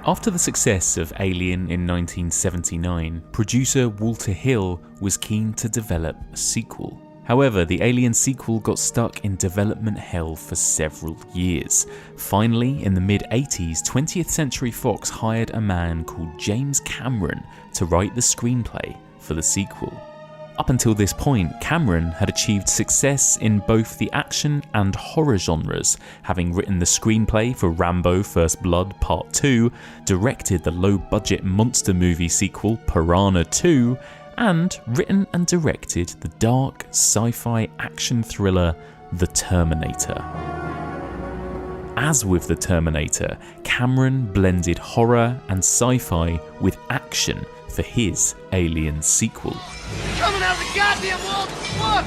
After the success of Alien in 1979, producer Walter Hill was keen to develop a sequel. However, the Alien sequel got stuck in development hell for several years. Finally, in the mid-80s, 20th Century Fox hired a man called James Cameron to write the screenplay for the sequel. Up until this point, Cameron had achieved success in both the action and horror genres, having written the screenplay for Rambo: First Blood Part 2, directed the low-budget monster movie sequel Piranha 2, and written and directed the dark sci-fi action thriller The Terminator. As with The Terminator, Cameron blended horror and sci-fi with action for his Alien sequel. Coming out the goddamn wall! Look!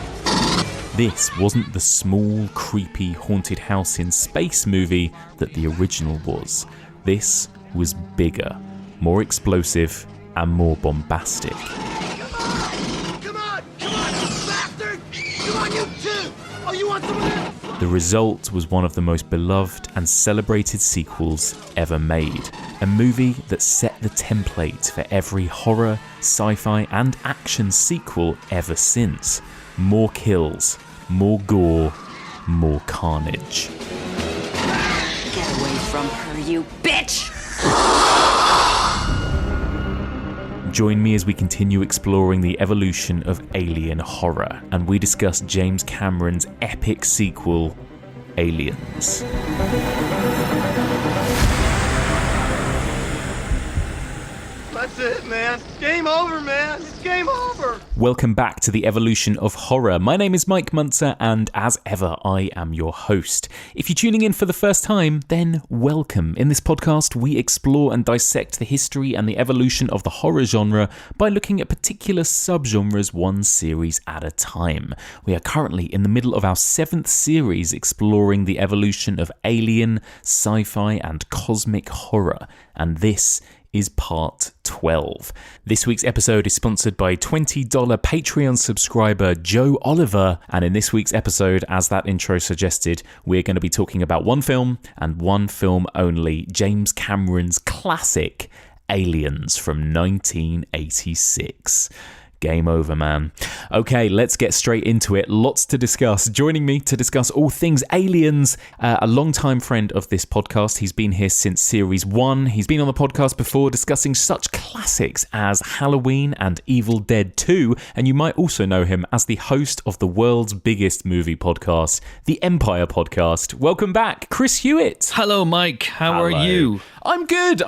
This wasn't the small, creepy, haunted house in space movie that the original was. This was bigger, more explosive, and more bombastic. Come on, you bastard! Come on, you too! Oh, you want some of that? The result was one of the most beloved and celebrated sequels ever made. A movie that set the template for every horror, sci-fi and action sequel ever since. More kills, more gore, more carnage. Get away from her, you bitch! Join me as we continue exploring the evolution of alien horror, and we discuss James Cameron's epic sequel, Aliens. That's it, man. Game over, man. It's game over. Welcome back to the evolution of horror. My name is Mike Munzer, and as ever, I am your host. If you're tuning in for the first time, then welcome. In this podcast, we explore and dissect the history and the evolution of the horror genre by looking at particular subgenres one series at a time. We are currently in the middle of our 7th series exploring the evolution of alien, sci-fi, and cosmic horror, and this is part 12. This week's episode is sponsored by $20 Patreon subscriber Joe Oliver, and in this week's episode, as that intro suggested, we're going to be talking about one film and one film only, James Cameron's classic Aliens from 1986. Game over, man. Okay, let's get straight into it. Lots to discuss. Joining me to discuss all things Aliens, a longtime friend of this podcast. He's been here since Series 1. He's been on the podcast before discussing such classics as Halloween and Evil Dead 2. And you might also know him as the host of the world's biggest movie podcast, the Empire Podcast. Welcome back, Chris Hewitt. Hello, Mike. How are you? I'm good.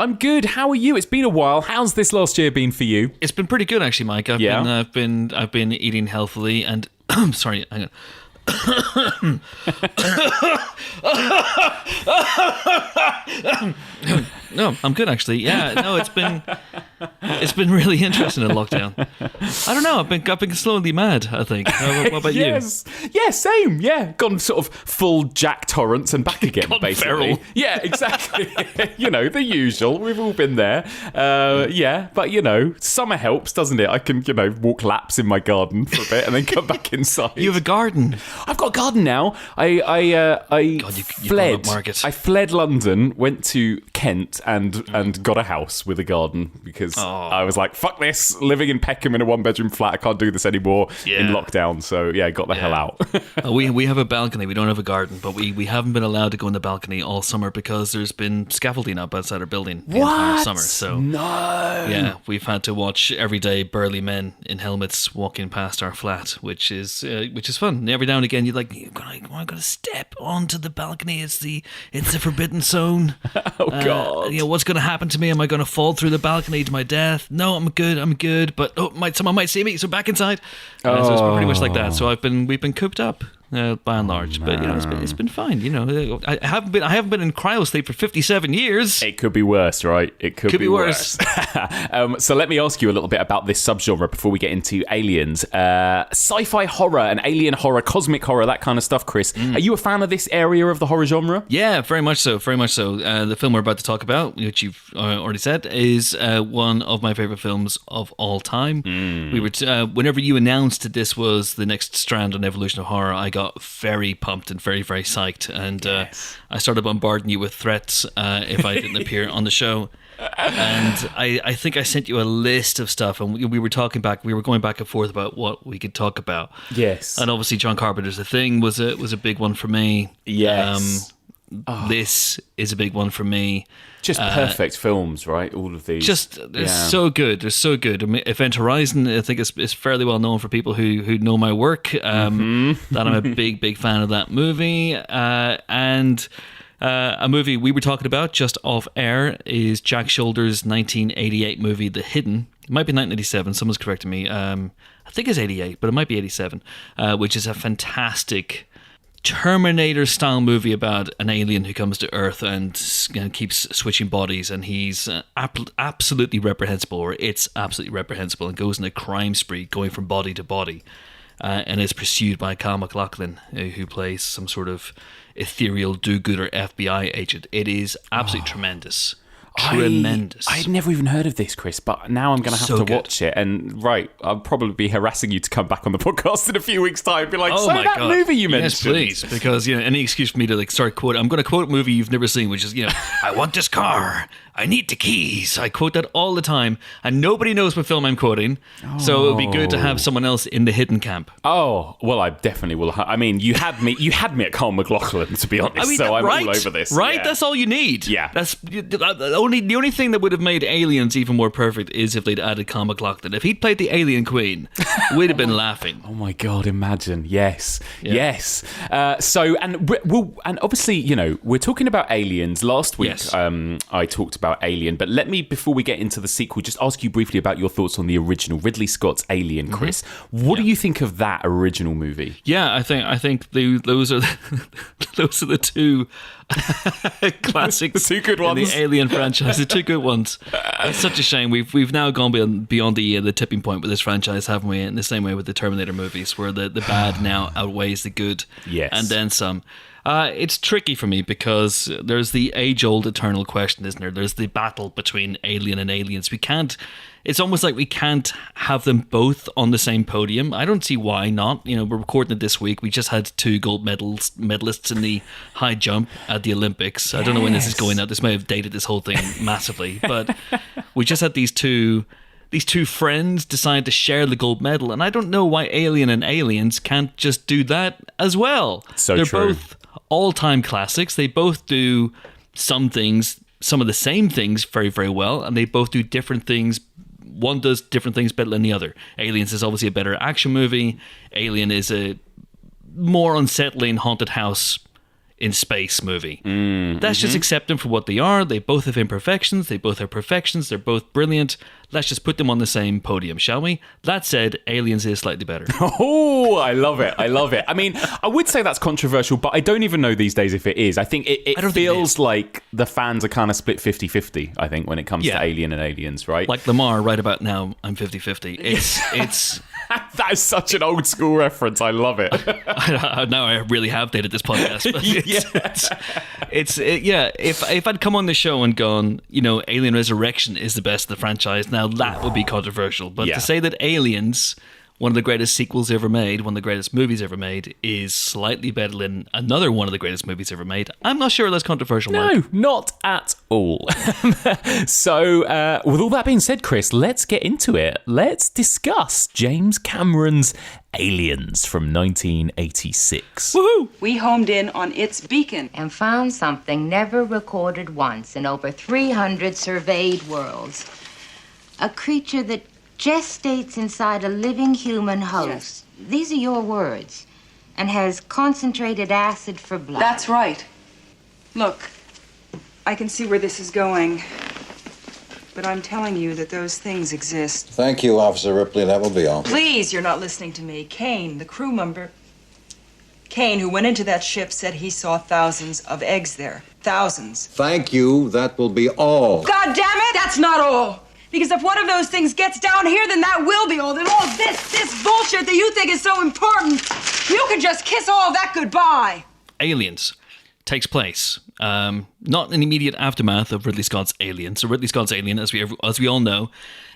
How are you? It's been a while. How's this last year been for you? It's been pretty good, actually, Mike. I've been eating healthily, and sorry, hang on. No, I'm good, actually. Yeah, no, it's been really interesting in lockdown. I don't know. I've been slowly mad, I think. What about you? Yeah, same. Yeah, gone sort of full Jack Torrance and back again, basically. Feral. Yeah, exactly. You know, the usual. We've all been there. Yeah, but you know, summer helps, doesn't it? I can, walk laps in my garden for a bit and then come back inside. You have a garden. I've got a garden now. I fled. I fled London, went to Kent, and got a house with a garden because I was like, fuck this, living in Peckham in a 1-bedroom flat, I can't do this anymore in lockdown. So yeah, got the hell out. We have a balcony. We don't have a garden, but we haven't been allowed to go in the balcony all summer because there's been scaffolding up outside our building the entire summer. So yeah, we've had to watch everyday burly men in helmets walking past our flat, which is fun. And every now and again, you're like, I'm gonna step onto the balcony. It's the forbidden zone. Oh God. What's going to happen to me? Am I going to fall through the balcony to my death? No, I'm good. But someone might see me, so back inside. So it's pretty much like that. So we've been cooped up. By and large, but it's been fine. I haven't been in cryo sleep for 57 years. It could be worse, right? It could be worse. So let me ask you a little bit about this subgenre before we get into Aliens, sci-fi horror and alien horror, cosmic horror, that kind of stuff. Chris, are you a fan of this area of the horror genre? Yeah, very much so. Very much so. The film we're about to talk about, which you've already said, is one of my favorite films of all time. We were whenever you announced that this was the next strand on evolution of horror, I got got very pumped and very, very psyched. And I started bombarding you with threats if I didn't appear on the show. And I think I sent you a list of stuff, and we were going back and forth about what we could talk about. Yes. And obviously John Carpenter's The Thing was a big one for me. Yes. This is a big one for me. Just perfect films, right? All of these. They're so good. They're so good. I mean, Event Horizon, I think is fairly well known for people who know my work. That I'm a big fan of that movie. And a movie we were talking about just off air is Jack Shoulder's 1988 movie, The Hidden. It might be 1987. Someone's correcting me. I think it's 88, but it might be 87, which is a fantastic Terminator-style movie about an alien who comes to Earth and keeps switching bodies, and he's absolutely reprehensible, or it's absolutely reprehensible, and goes on a crime spree going from body to body, and is pursued by Kyle MacLachlan, who plays some sort of ethereal do-gooder FBI agent. It is absolutely tremendous. Tremendous. I'd never even heard of this, Chris, but now I'm going to have to watch it. And I'll probably be harassing you to come back on the podcast in a few weeks' time. Be like, that movie you mentioned. Yes, please, because any excuse for me to start quoting. I'm going to quote a movie you've never seen, which is I want this car. I need the keys. I quote that all the time, and nobody knows what film I'm quoting. So it would be good to have someone else in the hidden camp. Oh, well, I definitely will. I mean, you had me at Kyle MacLachlan, to be honest. So I'm all over this. Right? Yeah. That's all you need. Yeah. That's the only thing that would have made Aliens even more perfect is if they'd added Kyle MacLachlan. If he'd played the Alien Queen, we'd have been laughing. Oh my God! Imagine. Yes. And obviously, we're talking about Aliens. Last week, I talked about Alien, but let me, before we get into the sequel, just ask you briefly about your thoughts on the original Ridley Scott's Alien, Chris. What do you think of that original movie? Yeah, I think those are the two classics, the two good ones in the Alien franchise. The two good ones. It's such a shame. We've now gone beyond the tipping point with this franchise, haven't we? In the same way with the Terminator movies, where the bad now outweighs the good, and then some. It's tricky for me because there's the age-old eternal question, isn't there? There's the battle between Alien and Aliens. It's almost like we can't have them both on the same podium. I don't see why not. We're recording it this week. We just had 2 gold medalists in the high jump at the Olympics. I don't know when this is going out. This may have dated this whole thing massively, but we just had these two friends decide to share the gold medal, and I don't know why Alien and Aliens can't just do that as well. They're both all-time classics. They both do some of the same things very, very well, and they both do different things. One does different things better than the other. Aliens is obviously a better action movie. Alien is a more unsettling haunted house in space movie. Let's just accept them for what they are. They both have imperfections. They both have perfections. They're both brilliant. Let's just put them on the same podium, shall we? That said, Aliens is slightly better. Oh, I love it. I mean, I would say that's controversial, but I don't even know these days if it is. I think it feels like the fans are kind of split 50-50, I think, when it comes to Alien and Aliens, right? Like Lamar, right about now, I'm 50-50. It's that is such an old school reference. I love it. Now I really have dated this podcast. If I'd come on the show and gone, Alien Resurrection is the best of the franchise, now that would be controversial. But to say that Aliens, one of the greatest sequels ever made, one of the greatest movies ever made, is slightly better than another one of the greatest movies ever made, I'm not sure that's controversial. No, Mark. not at all. So, with all that being said, Chris, let's get into it. Let's discuss James Cameron's Aliens from 1986. Woohoo! We homed in on its beacon and found something never recorded once in over 300 surveyed worlds. A creature that gestates inside a living human host. Yes. These are your words. And has concentrated acid for blood. That's right. Look, I can see where this is going. But I'm telling you that those things exist. Thank you, Officer Ripley. That will be all. Please, you're not listening to me. Kane, the crew member. Kane, who went into that ship, said he saw thousands of eggs there. Thousands. Thank you. That will be all. God damn it! That's not all! Because if one of those things gets down here, then that will be all. Then all this bullshit that you think is so important, you can just kiss all of that goodbye. Aliens takes place not in the immediate aftermath of Ridley Scott's Alien. So Ridley Scott's Alien, as we all know,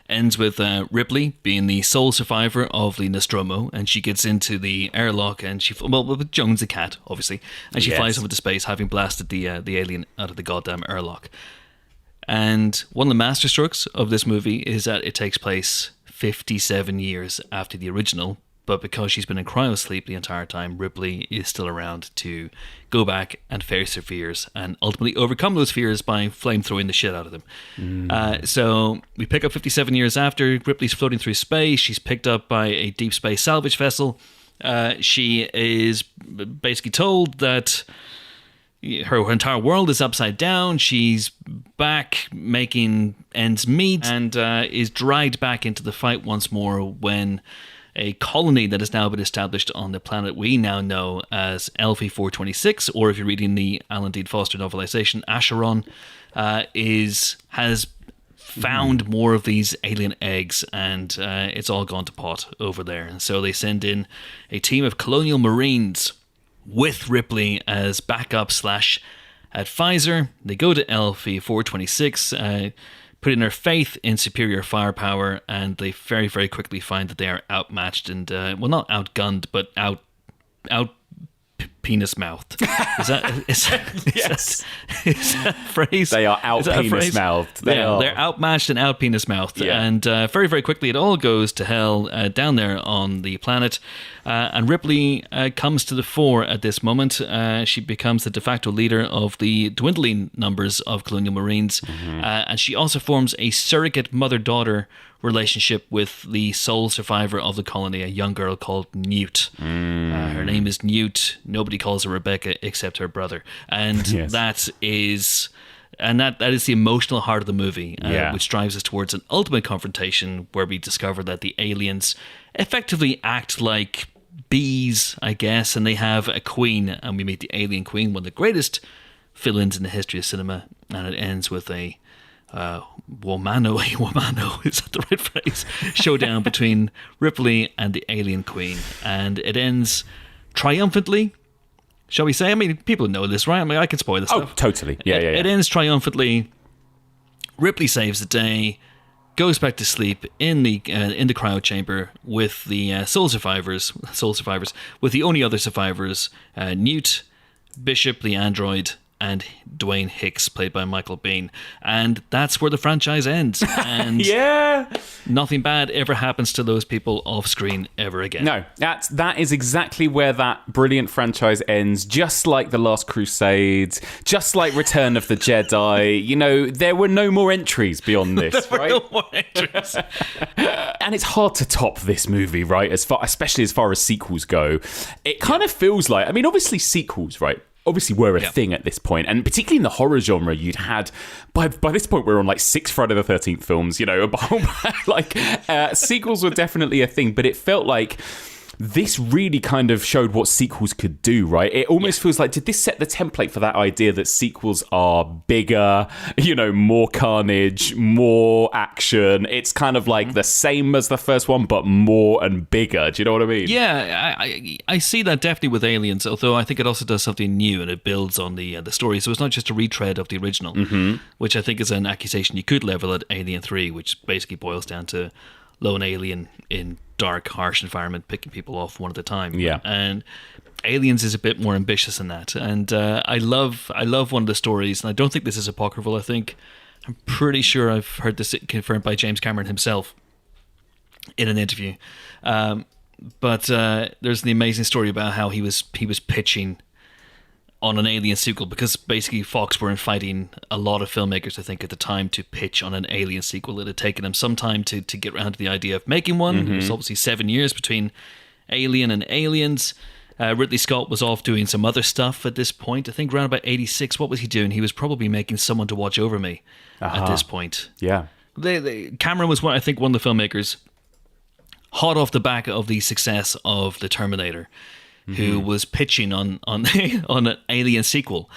Ends with Ripley being the sole survivor of the Nostromo, and she gets into the airlock, and with Jones the cat, obviously, and she flies off into space, having blasted the alien out of the goddamn airlock. And one of the masterstrokes of this movie is that it takes place 57 years after the original, but because she's been in cryosleep the entire time, Ripley is still around to go back and face her fears and ultimately overcome those fears by flamethrowing the shit out of them. So we pick up 57 years after. Ripley's floating through space. She's picked up by a deep space salvage vessel. She is basically told that her entire world is upside down. She's back making ends meet and is dragged back into the fight once more when a colony that has now been established on the planet we now know as LV-426, or if you're reading the Alan Dean Foster novelization, Acheron, has found more of these alien eggs, and it's all gone to pot over there. And so they send in a team of colonial marines with Ripley as backup / advisor. They go to LV-426, putting their faith in superior firepower, and they very, very quickly find that they are outmatched and, not outgunned, but out penis mouthed. Is that a phrase? They are out penis mouthed. They're outmatched and out penis mouthed. Yeah. And very, very quickly it all goes to hell down there on the planet. And Ripley comes to the fore at this moment. She becomes the de facto leader of the dwindling numbers of colonial marines. And she also forms a surrogate mother-daughter relationship with the sole survivor of the colony, a young girl called Newt. Her name is Newt. Nobody calls her Rebecca except her brother. And that is the emotional heart of the movie, which drives us towards an ultimate confrontation where we discover that the aliens effectively act like bees, I guess, and they have a queen, and we meet the alien queen, one of the greatest villains in the history of cinema, and it ends with a womano, is that the right phrase? Showdown between Ripley and the alien queen, and it ends triumphantly, shall we say? I mean, people know this, right? I mean, I can spoil this stuff. Oh, totally. Yeah. It ends triumphantly. Ripley saves the day, goes back to sleep in the cryo chamber with the sole survivors, with the only other survivors, Newt, Bishop, the android, and Dwayne Hicks, played by Michael Biehn. And that's where the franchise ends. And nothing bad ever happens to those people off screen ever again. No, that is exactly where that brilliant franchise ends, just like The Last Crusade, just like Return of the Jedi. You know, there were no more entries beyond this, right? No more entries. And it's hard to top this movie, right? Especially as far as sequels go. It kind of feels like, I mean, obviously sequels, right? Obviously were a thing at this point, and particularly in the horror genre, you'd had by this point we're on like 6 Friday the 13th films, you know, sequels were definitely a thing, but it felt like this really kind of showed what sequels could do, right? It almost feels like, did this set the template for that idea that sequels are bigger, you know, more carnage, more action? It's kind of like the same as the first one, but more and bigger. Do you know what I mean? Yeah, I see that definitely with Aliens, although I think it also does something new and it builds on the story. So it's not just a retread of the original, which I think is an accusation you could level at Alien 3, which basically boils down to lone alien in dark, harsh environment, picking people off one at a time. Yeah. And Aliens is a bit more ambitious than that. And I love one of the stories, and I don't think this is apocryphal. I'm pretty sure I've heard this confirmed by James Cameron himself in an interview. But there's the amazing story about how he was pitching on an Alien sequel, because basically Fox were fighting a lot of filmmakers, I think, at the time to pitch on an Alien sequel. It had taken them some time to get around to the idea of making one. It was obviously 7 years between Alien and Aliens. Ridley Scott was off doing some other stuff at this point. I think around about 86. What was he doing? He was probably making Someone to Watch Over Me at this point. Yeah. Cameron was, I think, one of the filmmakers hot off the back of the success of The Terminator, who was pitching on an Alien sequel.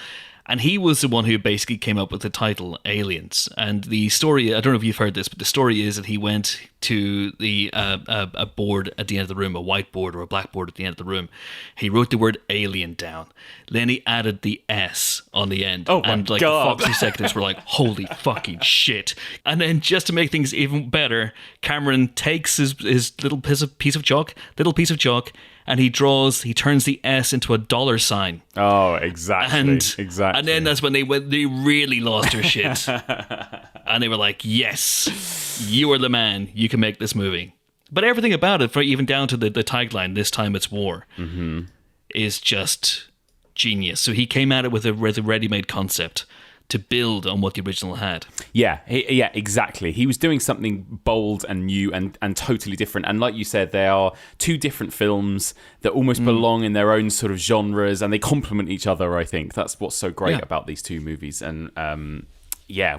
And he was the one who basically came up with the title Aliens. And the story, I don't know if you've heard this, but the story is that he went to the a board at the end of the room, a whiteboard or a blackboard at the end of the room. He wrote the word alien down. Then he added the S on the end. Oh my and like God. the Fox executives were like, holy fucking shit. And then just to make things even better, Cameron takes his little piece of chalk, and he turns the S into a dollar sign. Oh, exactly. And then that's when they really lost their shit. And they were like, yes, you are the man. You can make this movie. But everything about it, even down to the tagline, "This time it's war," is just genius. So he came at it with a ready-made concept to build on what the original had. Yeah, exactly. He was doing something bold and new and totally different. And like you said, they are two different films that almost belong in their own sort of genres, and they complement each other, I think. That's what's so great about these two movies. And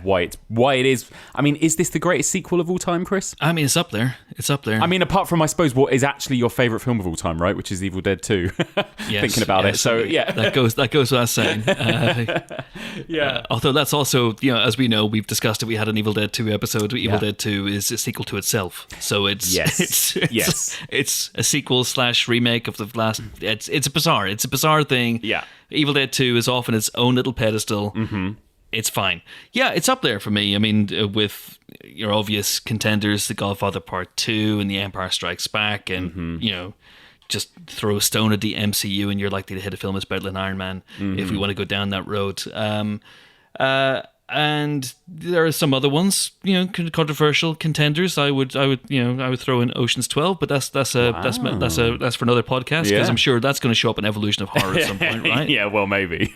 why it is. I mean, is this the greatest sequel of all time, Chris? I mean, it's up there. I mean, apart from, I suppose, what is actually your favourite film of all time, right? Which is Evil Dead 2. Thinking about it. So, yeah. That goes without saying. Although that's also, as we know, we've discussed it. We had an Evil Dead 2 episode. Evil Dead 2 is a sequel to itself. So it's a sequel / remake of the last. It's a bizarre thing. Yeah. Evil Dead 2 is off in its own little pedestal. Mm-hmm. It's fine. Yeah, it's up there for me. I mean, with your obvious contenders, The Godfather Part 2 and The Empire Strikes Back, and, just throw a stone at the MCU and you're likely to hit a film that's better than Iron Man, if we want to go down that road. And there are some other ones, controversial contenders. I would throw in Ocean's 12, but that's for another podcast, because I'm sure that's going to show up in Evolution of Horror at some point, right? Yeah, well, maybe.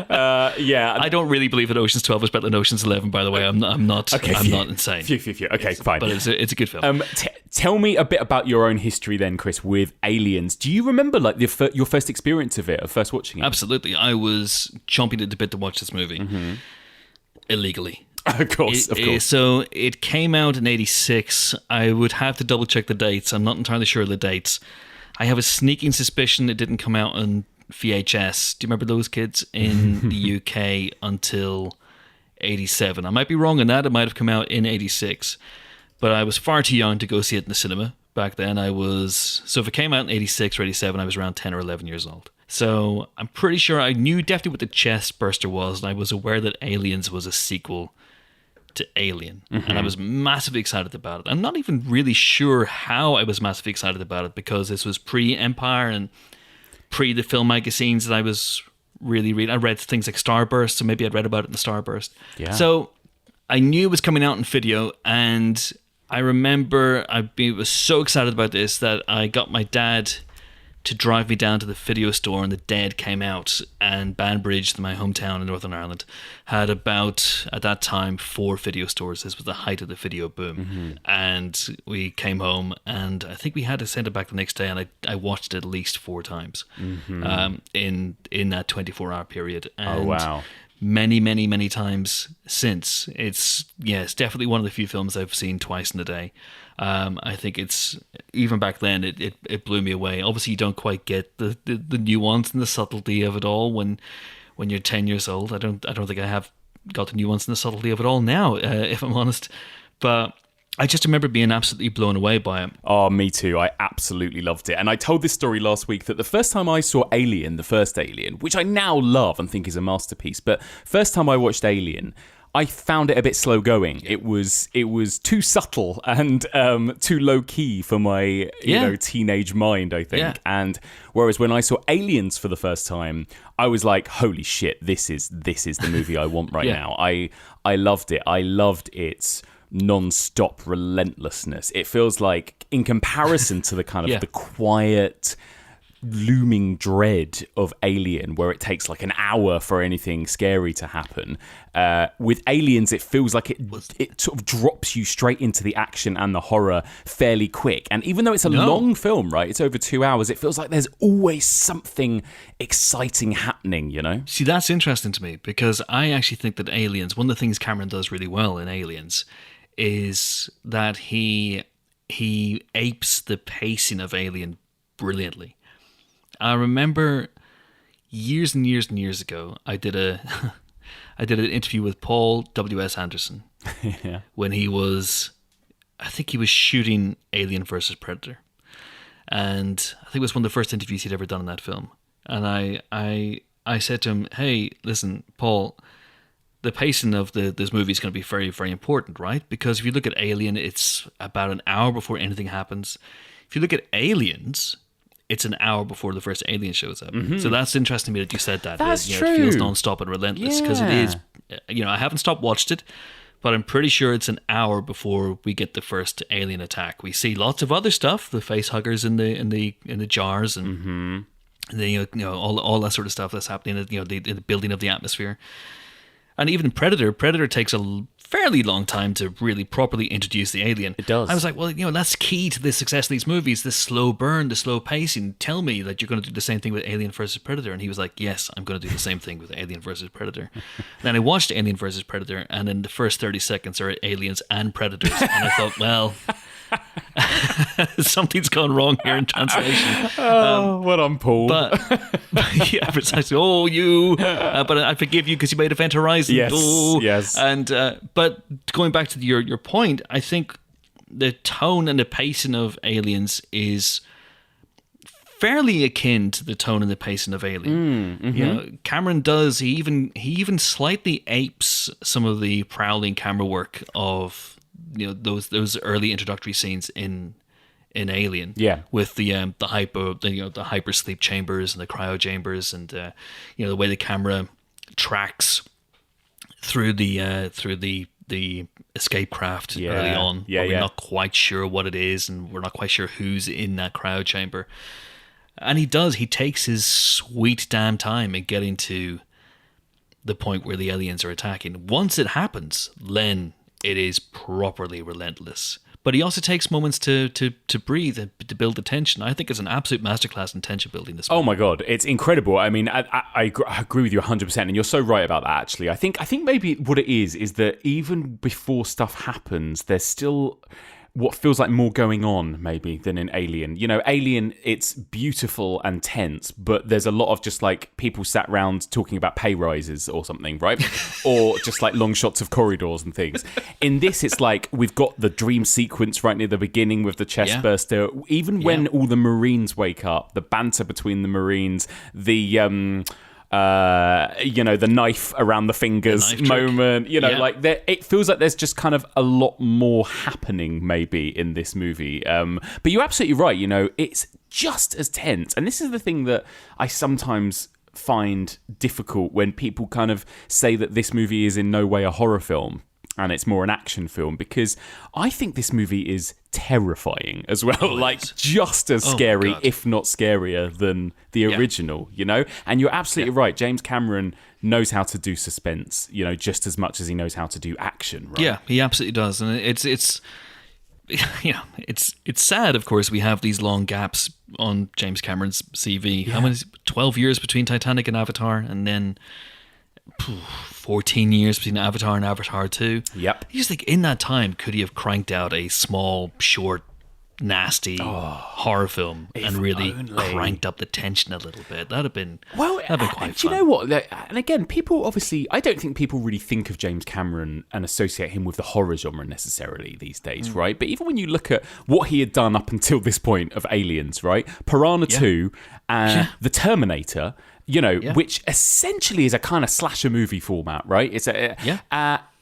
I don't really believe that Ocean's 12 is better than Ocean's 11. By the way, I'm not insane. Phew. Okay, fine. But it's a good film. Tell me a bit about your own history then, Chris, with Aliens. Do you remember like your first experience of it, of first watching it? Absolutely. I was chomping at the bit to watch this movie illegally. Of course. So it came out in 86. I would have to double check the dates. I'm not entirely sure of the dates. I have a sneaking suspicion it didn't come out on VHS. Do you remember those kids in the UK until 87? I might be wrong on that. It might have come out in 86. But I was far too young to go see it in the cinema back then. So if it came out in 86 or 87, I was around 10 or 11 years old. So I'm pretty sure I knew definitely what the chest burster was, and I was aware that Aliens was a sequel to Alien. And I was massively excited about it. I'm not even really sure how I was massively excited about it, because this was pre-Empire and pre the film magazines that I was really reading. I read things like Starburst, so maybe I'd read about it in the Starburst. Yeah. So I knew it was coming out in video, and I remember I was so excited about this that I got my dad to drive me down to the video store, and The Dead came out, and Banbridge, my hometown in Northern Ireland, had about, at that time, 4 video stores. This was the height of the video boom. And we came home, and I think we had to send it back the next day, and I watched it at least 4 times in that 24-hour period. And oh, wow. Many, many, many times since. It's definitely one of the few films I've seen twice in a day. I think it's, even back then, it blew me away. Obviously, you don't quite get the nuance and the subtlety of it all when you're 10 years old. I don't think I have got the nuance and the subtlety of it all now, if I'm honest. But I just remember being absolutely blown away by it. Oh, me too. I absolutely loved it. And I told this story last week that the first time I saw Alien, the first Alien, which I now love and think is a masterpiece, but first time I watched Alien, I found it a bit slow going. It was too subtle and too low key for my teenage mind, I think. Yeah. And whereas when I saw Aliens for the first time, I was like, holy shit, this is the movie I want right now. I loved it. I loved its non-stop relentlessness. It feels like, in comparison to the kind of the quiet, looming dread of Alien, where it takes like an hour for anything scary to happen, with Aliens it feels like it sort of drops you straight into the action and the horror fairly quick. And even though it's a long film, right, it's over 2 hours, it feels like there's always something exciting happening, See, that's interesting to me, because I actually think that Aliens, one of the things Cameron does really well in Aliens is that he apes the pacing of Alien brilliantly. I remember years and years and years ago, I did an interview with Paul W.S. Anderson when he was, I think he was shooting Alien versus Predator. And I think it was one of the first interviews he'd ever done in that film. And I said to him, hey, listen, Paul, the pacing of this movie is going to be very, very important, right? Because if you look at Alien, it's about an hour before anything happens. If you look at Aliens, it's an hour before the first alien shows up. Mm-hmm. So that's interesting to me that you said that. That's true. It feels non-stop and relentless because it is, I haven't watched it, but I'm pretty sure it's an hour before we get the first alien attack. We see lots of other stuff, the face huggers in the jars and then all that sort of stuff that's happening in the building of the atmosphere. And even Predator takes a fairly long time to really properly introduce the alien. It does. I was like, well, that's key to the success of these movies, this slow burn, the slow pacing. Tell me that you're going to do the same thing with Alien versus Predator. And he was like, yes, I'm going to do the same thing with Alien versus Predator. Then I watched Alien versus Predator, and in the first 30 seconds are aliens and predators. And I thought, well, something's gone wrong here in translation. Well done, Paul. But yeah, precisely. Oh, you. But I forgive you because you made Event Horizon. Yes, oh. yes. And but going back to your point, I think the tone and the pacing of Aliens is fairly akin to the tone and the pacing of Alien. Cameron does. He even slightly apes some of the prowling camera work of those early introductory scenes in Alien, with the hyper sleep chambers and the cryo chambers, and the way the camera tracks through the escape craft early on. We're not quite sure what it is, and we're not quite sure who's in that cryo chamber. And he takes his sweet damn time in getting to the point where the aliens are attacking. Once it happens, Len, it is properly relentless. But he also takes moments to breathe and to build the tension. I think it's an absolute masterclass in tension building this movie. Oh my God, it's incredible. I mean, I agree with you 100%, and you're so right about that, actually. I think maybe what it is that even before stuff happens, there's still what feels like more going on, maybe, than in Alien. Alien, it's beautiful and tense, but there's a lot of just like people sat around talking about pay rises or something, right? Or just like long shots of corridors and things. In this, it's like we've got the dream sequence right near the beginning with the chest burster. Even when all the Marines wake up, the banter between the Marines, the the knife around the fingers moment, it feels like there's just kind of a lot more happening maybe in this movie. But you're absolutely right, it's just as tense. And this is the thing that I sometimes find difficult when people kind of say that this movie is in no way a horror film and it's more an action film, because I think this movie is terrifying as well, just as scary, if not scarier than the original, And you're absolutely right. James Cameron knows how to do suspense, just as much as he knows how to do action, right? Yeah, he absolutely does. And it's sad, of course, we have these long gaps on James Cameron's CV. How many? 12 years between Titanic and Avatar, and then 14 years between Avatar and Avatar 2. Yep. You just think, in that time, could he have cranked out a small, short, nasty horror film and really cranked up the tension a little bit? That'd have been quite fun. Do you know what? And again, people obviously, I don't think people really think of James Cameron and associate him with the horror genre necessarily these days, right? But even when you look at what he had done up until this point of Aliens, right? Piranha 2 and The Terminator, which essentially is a kind of slasher movie format, right? It's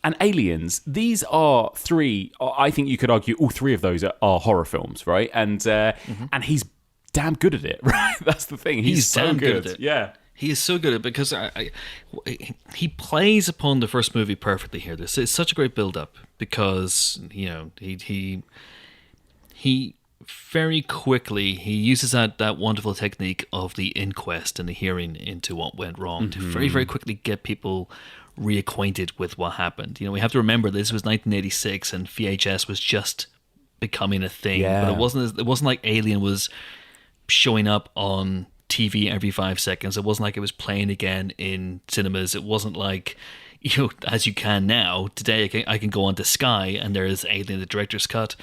and Aliens, these are three, I think you could argue all three of those are horror films, right? And and he's damn good at it, right? That's the thing. He's so damn good at it. Yeah. He is so good at it because he plays upon the first movie perfectly here. It's such a great build-up because, he very quickly, he uses that wonderful technique of the inquest and the hearing into what went wrong to very, very quickly get people reacquainted with what happened. We have to remember this was 1986 and VHS was just becoming a thing. But it wasn't like Alien was showing up on TV every 5 seconds. It wasn't like it was playing again in cinemas. It wasn't like, as you can now. Today I can go onto Sky and there is Alien, the director's cut.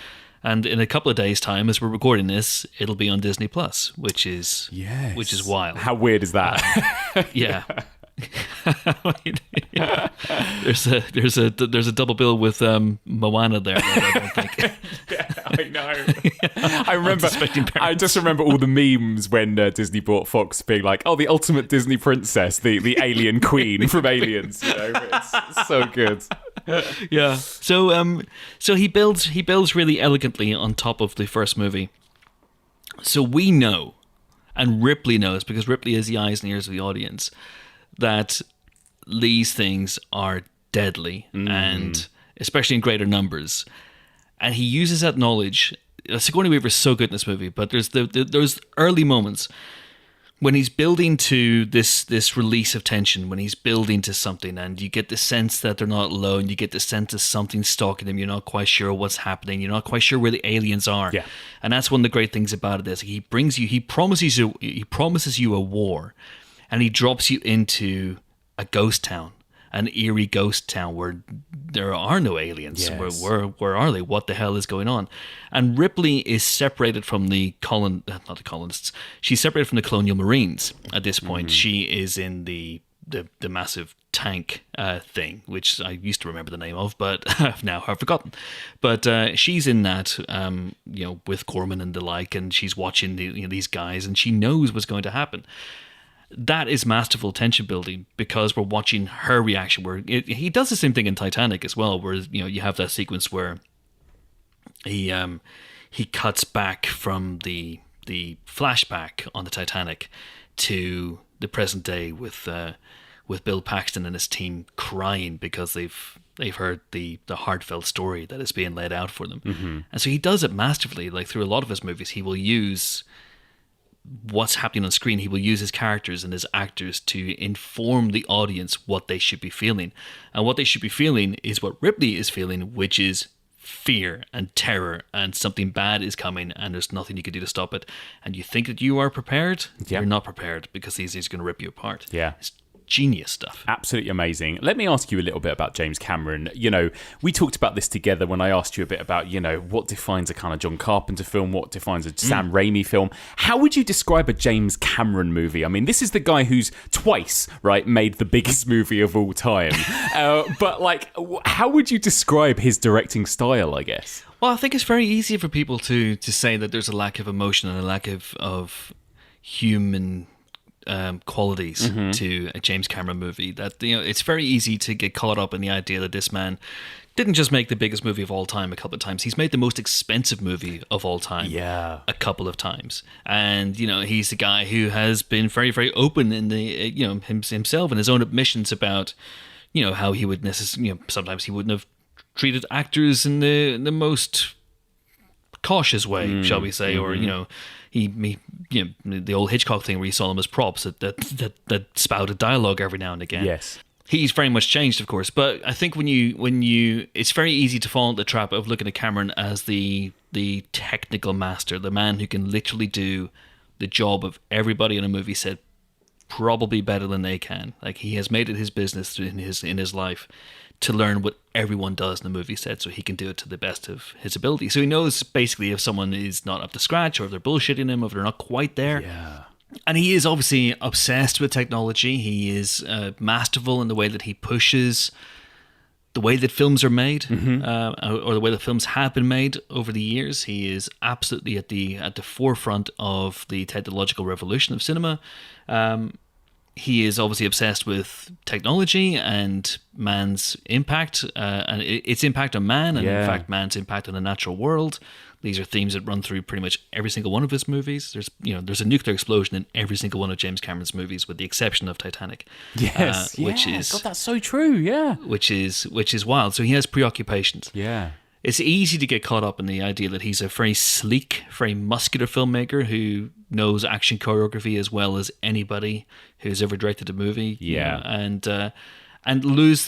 And in a couple of days' time, as we're recording this, it'll be on Disney Plus, which is wild. How weird is that? Yeah. There's a double bill with Moana there. I don't think. I know. I remember. I just remember all the memes when Disney bought Fox, being like, "Oh, the ultimate Disney princess, the alien queen from Aliens." You know, it's so good. Yeah. So he builds really elegantly on top of the first movie. So we know, and Ripley knows, because Ripley is the eyes and ears of the audience, that these things are deadly, and especially in greater numbers. And he uses that knowledge. Sigourney Weaver is so good in this movie, but there's those early moments when he's building to this release of tension, when he's building to something, and you get the sense that they're not alone. You get the sense that something's stalking them. You're not quite sure what's happening. You're not quite sure where the aliens are. Yeah. And that's one of the great things about it is he promises you a war, and he drops you into a ghost town, an eerie ghost town where there are no aliens. Yes. Where are they? What the hell is going on? And Ripley is separated from not the colonists. She's separated from the colonial marines at this point. She is in the massive tank thing, which I used to remember the name of, but now I've forgotten. But she's in that, with Gorman and the like, and she's watching these guys, and she knows what's going to happen. That is masterful tension building because we're watching her reaction. Where he does the same thing in Titanic as well, where you have that sequence where he cuts back from the flashback on the Titanic to the present day with Bill Paxton and his team crying because they've heard the heartfelt story that is being laid out for them. And so he does it masterfully. Like through a lot of his movies, he will use what's happening on screen. He will use his characters and his actors to inform the audience what they should be feeling. And what they should be feeling is what Ripley is feeling, which is fear and terror, and something bad is coming and there's nothing you can do to stop it. And you think that you are prepared? You're not prepared, because he's going to rip you apart. Yeah. It's genius stuff. Absolutely amazing. Let me ask you a little bit about James Cameron. We talked about this together when I asked you a bit about, what defines a kind of John Carpenter film, what defines a Sam Raimi film. How would you describe a James Cameron movie? I mean, this is the guy who's twice, right, made the biggest movie of all time. But how would you describe his directing style, I guess? Well, I think it's very easy for people to say that there's a lack of emotion and a lack of human qualities to a James Cameron movie. That it's very easy to get caught up in the idea that this man didn't just make the biggest movie of all time a couple of times. He's made the most expensive movie of all time a couple of times. And he's the guy who has been very, very open in the himself and his own admissions about how he would sometimes he wouldn't have treated actors in the most cautious way, shall we say, or he the old Hitchcock thing where you saw them as props that spouted dialogue every now and again. Yes, he's very much changed, of course. But I think when you it's very easy to fall into the trap of looking at Cameron as the technical master, the man who can literally do the job of everybody in a movie set probably better than they can. Like, he has made it his business in his life to learn what everyone does in the movie set so he can do it to the best of his ability. So he knows basically if someone is not up to scratch, or if they're bullshitting him, or if they're not quite there. Yeah. And he is obviously obsessed with technology. He is masterful in the way that he pushes the way that films are made, or the way that films have been made over the years. He is absolutely at the forefront of the technological revolution of cinema. He is obviously obsessed with technology and man's impact, and its impact on man, and in fact, man's impact on the natural world. These are themes that run through pretty much every single one of his movies. There's a nuclear explosion in every single one of James Cameron's movies, with the exception of Titanic. Yes, which is God, that's so true. Yeah, which is wild. So he has preoccupations. Yeah. It's easy to get caught up in the idea that he's a very sleek, very muscular filmmaker who knows action choreography as well as anybody who's ever directed a movie. Yeah. And lose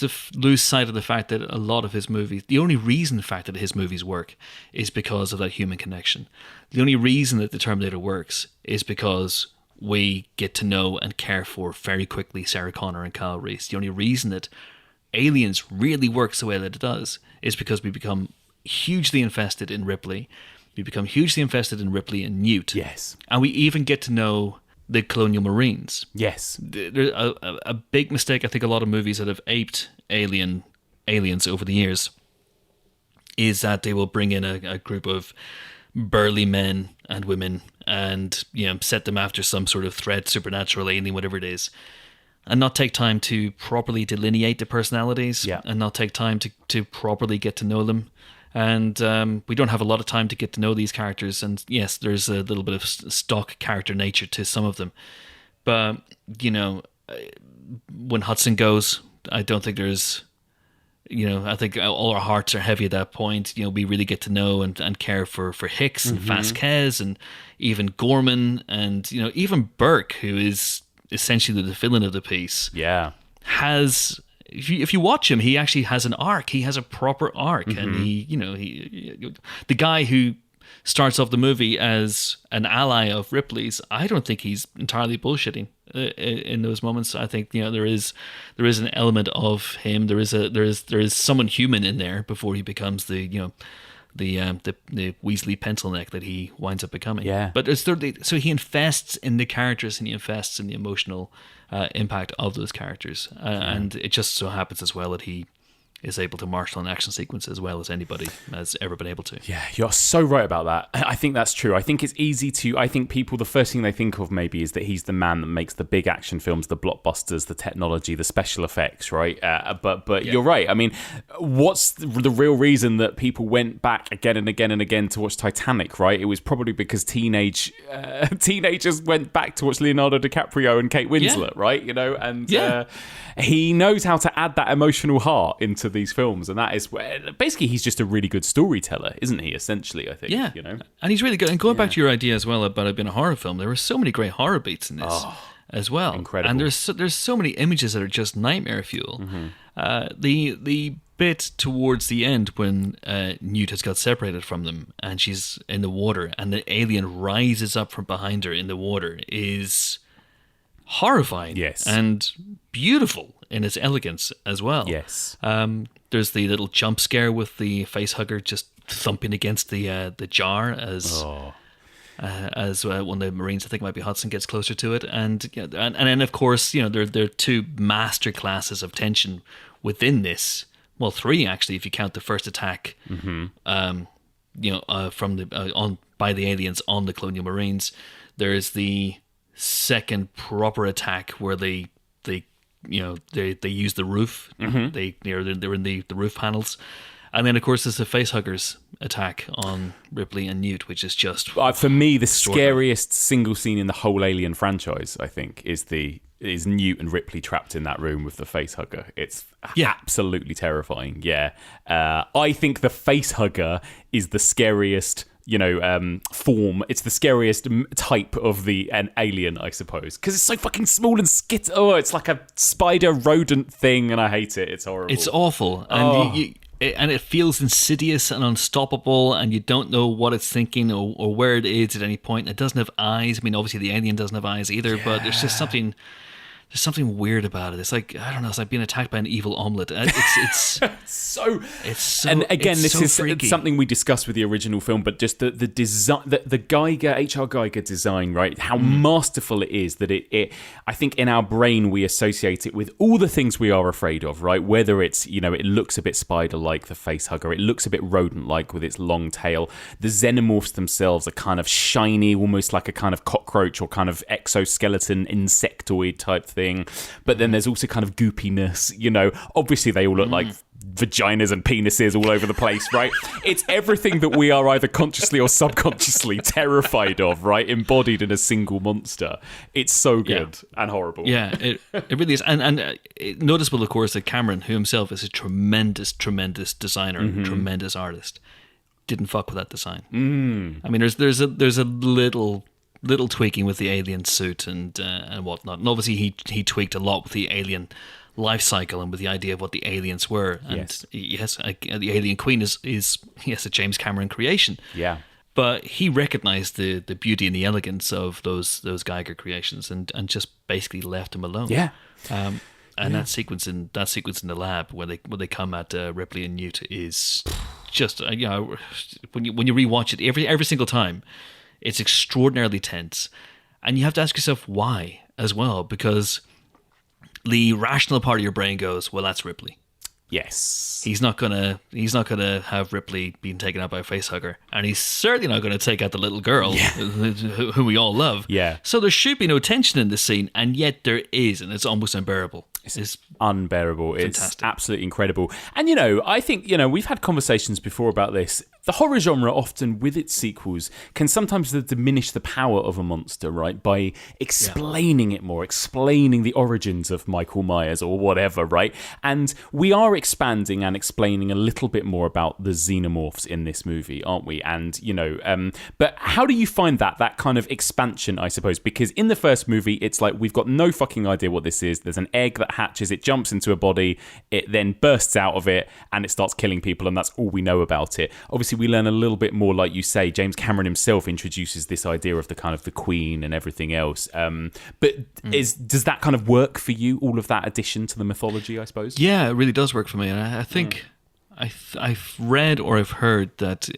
sight of the fact that a lot of his movies, the only reason the fact that his movies work is because of that human connection. The only reason that The Terminator works is because we get to know and care for very quickly Sarah Connor and Kyle Reese. The only reason that Aliens really works the way that it does is because we become hugely invested in Ripley. We become hugely invested in Ripley and Newt. Yes. And we even get to know the Colonial Marines. Yes. There's a big mistake I think a lot of movies that have aped aliens over the years is that they will bring in a group of burly men and women and set them after some sort of threat, supernatural alien, whatever it is, and not take time to properly delineate the personalities and not take time to properly get to know them. And we don't have a lot of time to get to know these characters. And yes, there's a little bit of stock character nature to some of them. But, when Hudson goes, I don't think there's, I think all our hearts are heavy at that point. We really get to know and care for Hicks and Vasquez and even Gorman and, even Burke, who is essentially the villain of the piece. Yeah. Has... If you watch him, he actually has an arc. He has a proper arc, and he the guy who starts off the movie as an ally of Ripley's, I don't think he's entirely bullshitting in those moments. I think there is an element of him. There is someone human in there before he becomes the Weasley pencil neck that he winds up becoming. Yeah. But so he invests in the characters and he invests in the emotional impact of those characters. And it just so happens as well that he is able to marshal an action sequence as well as anybody has ever been able to. Yeah, you're so right about that. I think that's true. I think it's easy to... I think people, the first thing they think of maybe is that he's the man that makes the big action films, the blockbusters, the technology, the special effects, right? But you're right. I mean, what's the real reason that people went back again and again and again to watch Titanic, right? It was probably because teenagers went back to watch Leonardo DiCaprio and Kate Winslet, right? And he knows how to add that emotional heart into these films, and that is where basically he's just a really good storyteller, isn't he? Essentially, I think. And he's really good. And going back to your idea as well about it being a horror film, there were so many great horror beats in this as well. Incredible. And there's so many images that are just nightmare fuel. The bit towards the end when Newt has got separated from them and she's in the water and the alien rises up from behind her in the water is horrifying. Yes. And beautiful in its elegance as well. Yes. There's the little jump scare with the facehugger just thumping against the jar as one of the Marines, I think it might be Hudson, gets closer to it, and then of course there are two master classes of tension within this. Well, three actually, if you count the first attack, from by the aliens on the Colonial Marines. There is the second proper attack where they use the roof. They're in the roof panels. And then, of course, there's the facehuggers attack on Ripley and Newt, which is just... for me, the scariest single scene in the whole Alien franchise, I think, is Newt and Ripley trapped in that room with the facehugger. It's absolutely terrifying, I think the facehugger is the scariest... form. It's the scariest type of an alien, I suppose, because it's so fucking small and it's like a spider rodent thing, and I hate it. It's horrible. It's awful, and and it feels insidious and unstoppable, and you don't know what it's thinking or where it is at any point. It doesn't have eyes. I mean, obviously the alien doesn't have eyes either, but there's just something. There's something weird about it. It's like, I don't know, it's like being attacked by an evil omelet. It's so... And again, this is freaky. Something we discussed with the original film, but just the design, the Geiger, H.R. Geiger design, right? How masterful it is that it, I think in our brain we associate it with all the things we are afraid of, right? Whether it's, it looks a bit spider-like, the facehugger, it looks a bit rodent-like with its long tail. The xenomorphs themselves are kind of shiny, almost like a kind of cockroach or kind of exoskeleton insectoid type thing. But then there's also kind of goopiness, obviously they all look like vaginas and penises all over the place, right? It's everything that we are either consciously or subconsciously terrified of, right? Embodied in a single monster. It's so good and horrible. Yeah, it really is. And noticeable, of course, that Cameron, who himself is a tremendous designer and tremendous artist, didn't fuck with that design. I mean, there's a little tweaking with the alien suit and whatnot, and obviously he tweaked a lot with the alien life cycle and with the idea of what the aliens were. And the Alien Queen is a James Cameron creation. Yeah, but he recognized the beauty and the elegance of those Geiger creations and just basically left them alone. Yeah. And that sequence in the lab where they come at Ripley and Newt is just when you rewatch it every single time, it's extraordinarily tense, and you have to ask yourself why as well, because the rational part of your brain goes, well, that's Ripley. Yes. He's not gonna have Ripley being taken out by a facehugger, and he's certainly not gonna take out the little girl who we all love. Yeah. So there should be no tension in this scene, and yet there is, and it's almost unbearable. It's unbearable. Fantastic. It's absolutely incredible. And, I think, we've had conversations before about this. The horror genre often, with its sequels, can sometimes diminish the power of a monster, right? By explaining it more, explaining the origins of Michael Myers or whatever, right? And we are expanding and explaining a little bit more about the xenomorphs in this movie, aren't we? And, but how do you find that kind of expansion, I suppose? Because in the first movie, it's like, we've got no fucking idea what this is. There's an egg that hatches, it jumps into a body, it then bursts out of it, and it starts killing people, and that's all we know about it. Obviously, we learn a little bit more, like you say. James Cameron himself introduces this idea of the kind of the Queen and everything else. Does that kind of work for you, all of that addition to the mythology, I suppose? Yeah, it really does work for me. And I think I've read or I've heard that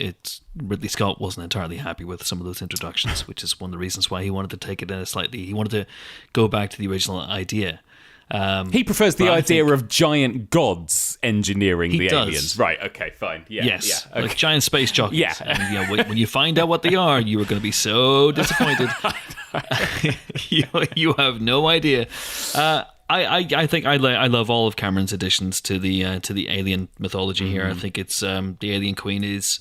Ridley Scott wasn't entirely happy with some of those introductions, which is one of the reasons why he wanted to take it in he wanted to go back to the original idea. He prefers the idea of giant gods engineering the does. aliens. Right, okay, fine. Yeah, yes, yeah, okay. like giant space jockeys. Yeah. And when you find out what they are, you are going to be so disappointed. you have no idea. I think I love all of Cameron's additions to the alien mythology here. I think it's the Alien Queen is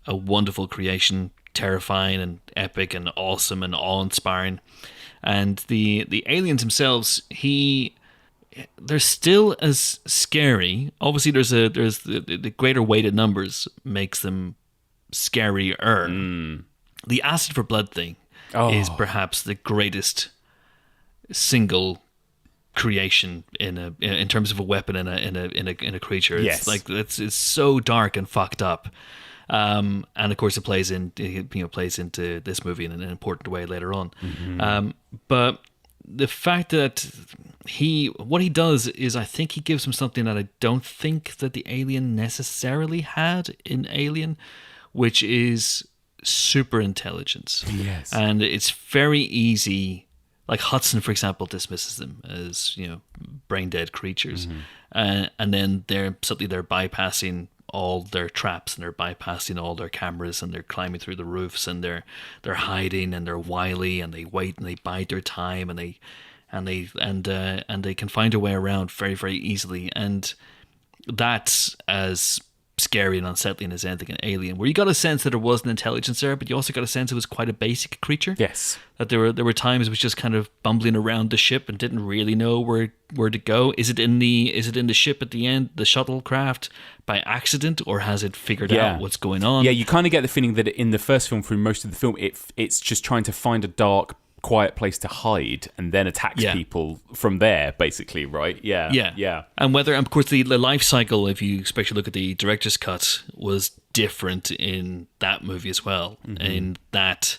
a wonderful creation, terrifying and epic and awesome and awe-inspiring. And the aliens themselves, they're still as scary. Obviously, there's the greater weighted numbers makes them scarier. The acid for blood thing is perhaps the greatest single creation in terms of a weapon in a creature. It's like it's so dark and fucked up. And of course, it plays into this movie in an important way later on. But the fact that what he does is, I think he gives him something that I don't think that the Alien necessarily had in Alien, which is super intelligence. Yes, and it's very easy. Like Hudson, for example, dismisses them as brain dead creatures, and then they're bypassing all their traps, and they're bypassing all their cameras, and they're climbing through the roofs, and they're hiding, and they're wily, and they wait, and they bide their time, and they can find a way around very, very easily. And that's as scary and unsettling as anything in Alien, where you got a sense that there was an intelligence there, but you also got a sense it was quite a basic creature. Yes, that there were times it was just kind of bumbling around the ship and didn't really know where to go. Is it in the ship at the end, the shuttlecraft, by accident, or has it figured out what's going on? Yeah, you kind of get the feeling that in the first film, through most of the film, it's just trying to find a dark, quiet place to hide and then attacks people from there, basically, right? Yeah. And of course, the life cycle, if you especially look at the director's cut, was different in that movie as well, in that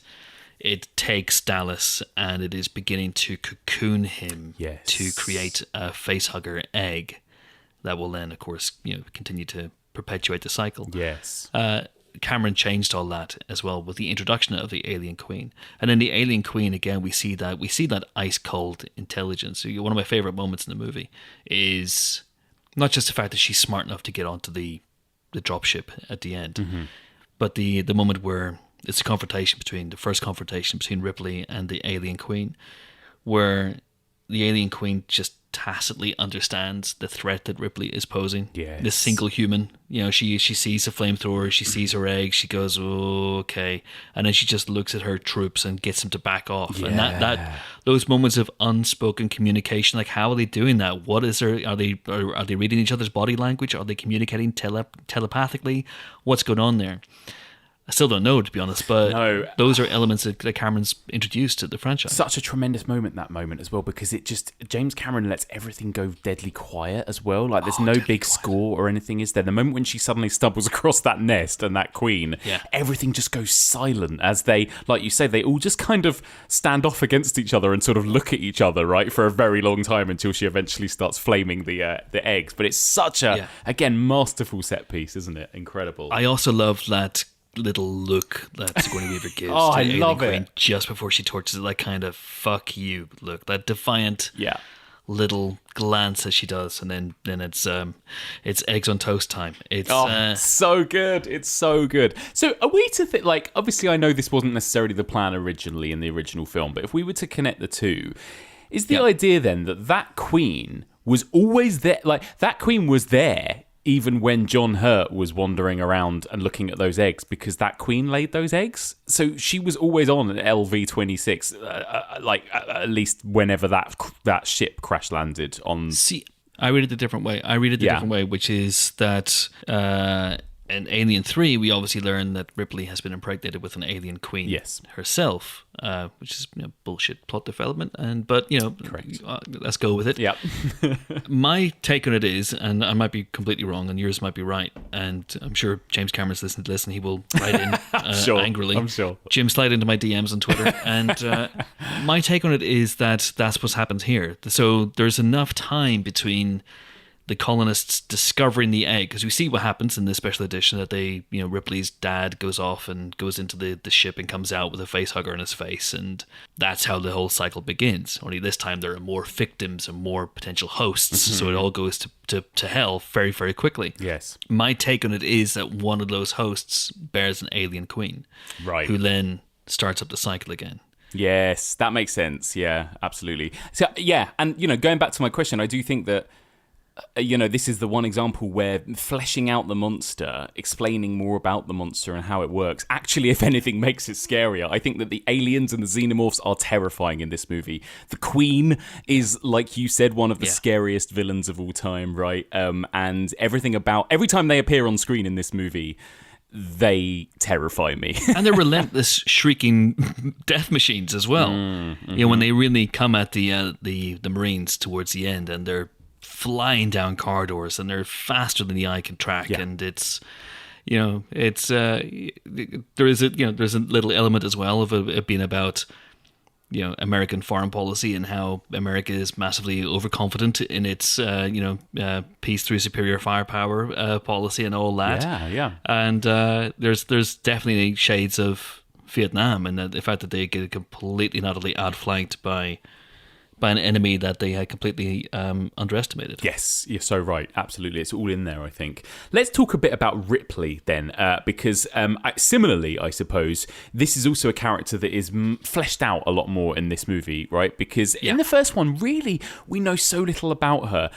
it takes Dallas and it is beginning to cocoon him to create a facehugger egg that will then, of course, continue to perpetuate the cycle. Yes. Cameron changed all that as well with the introduction of the Alien Queen. And in the Alien Queen, again, we see that ice cold intelligence. So one of my favorite moments in the movie is not just the fact that she's smart enough to get onto the dropship at the end, but the moment where it's the first confrontation between Ripley and the Alien Queen, where the Alien Queen just tacitly understands the threat that Ripley is posing. Yes. This single human, she sees the flamethrower, she sees her egg, she goes, oh, okay, and then she just looks at her troops and gets them to back off. Yeah. And that those moments of unspoken communication, like how are they doing that? What is there? Are they reading each other's body language? Are they communicating telepathically? What's going on there? I still don't know, to be honest, but No. those are elements that Cameron's introduced to the franchise. Such a tremendous moment, that moment as well, because James Cameron lets everything go deadly quiet as well. Like there's no big score or anything, is there? The moment when she suddenly stumbles across that nest and that queen, everything just goes silent as they, like you say, they all just kind of stand off against each other and sort of look at each other, right, for a very long time until she eventually starts flaming the eggs. But it's such a, again, masterful set piece, isn't it? Incredible. I also love that little look that Sigourney Weaver gives to I Alien love Queen it. just before she tortures it, like kind of fuck you look, that defiant little glance that she does, and then it's eggs on toast time. It's so good. It's so good. So are we to think, like, obviously I know this wasn't necessarily the plan originally in the original film, but if we were to connect the two, is the idea then that queen was always there, like that queen was there even when John Hurt was wandering around and looking at those eggs, because that queen laid those eggs? So she was always on an LV-26, at least whenever that ship crash landed on. See, I read it a different way. Which is that in Alien 3, we obviously learn that Ripley has been impregnated with an alien queen herself, which is bullshit plot development. But correct. Let's go with it. Yeah. My take on it is, and I might be completely wrong, and yours might be right, and I'm sure James Cameron's listening to this, and he will write in angrily. I'm sure. Jim, slide into my DMs on Twitter. And my take on it is that that's what's happened here. So there's enough time between the colonists discovering the egg, because we see what happens in this special edition, that Ripley's dad goes off and goes into the ship and comes out with a face hugger on his face, and that's how the whole cycle begins. Only this time there are more victims and more potential hosts, so it all goes to hell very, very quickly. Yes. My take on it is that one of those hosts bears an alien queen, right, who then starts up the cycle again. Yes, that makes sense. Yeah, absolutely. So yeah, and going back to my question, I do think that this is the one example where fleshing out the monster, explaining more about the monster and how it works, actually, if anything, makes it scarier. I think that the aliens and the xenomorphs are terrifying in this movie. The Queen is, like you said, one of the scariest villains of all time, right? And every time they appear on screen in this movie, they terrify me. And they're relentless, shrieking death machines as well. When they really come at the Marines towards the end, and they're flying down corridors, and they're faster than the eye can track, and there's a little element as well of it being about American foreign policy, and how America is massively overconfident in its peace through superior firepower policy and all that. And there's definitely shades of Vietnam, and the fact that they get completely and utterly outflanked by an enemy that they had completely underestimated. Yes, you're so right. Absolutely. It's all in there, I think. Let's talk a bit about Ripley then, because similarly, I suppose, this is also a character that is fleshed out a lot more in this movie, right? Because in the first one, really, we know so little about her.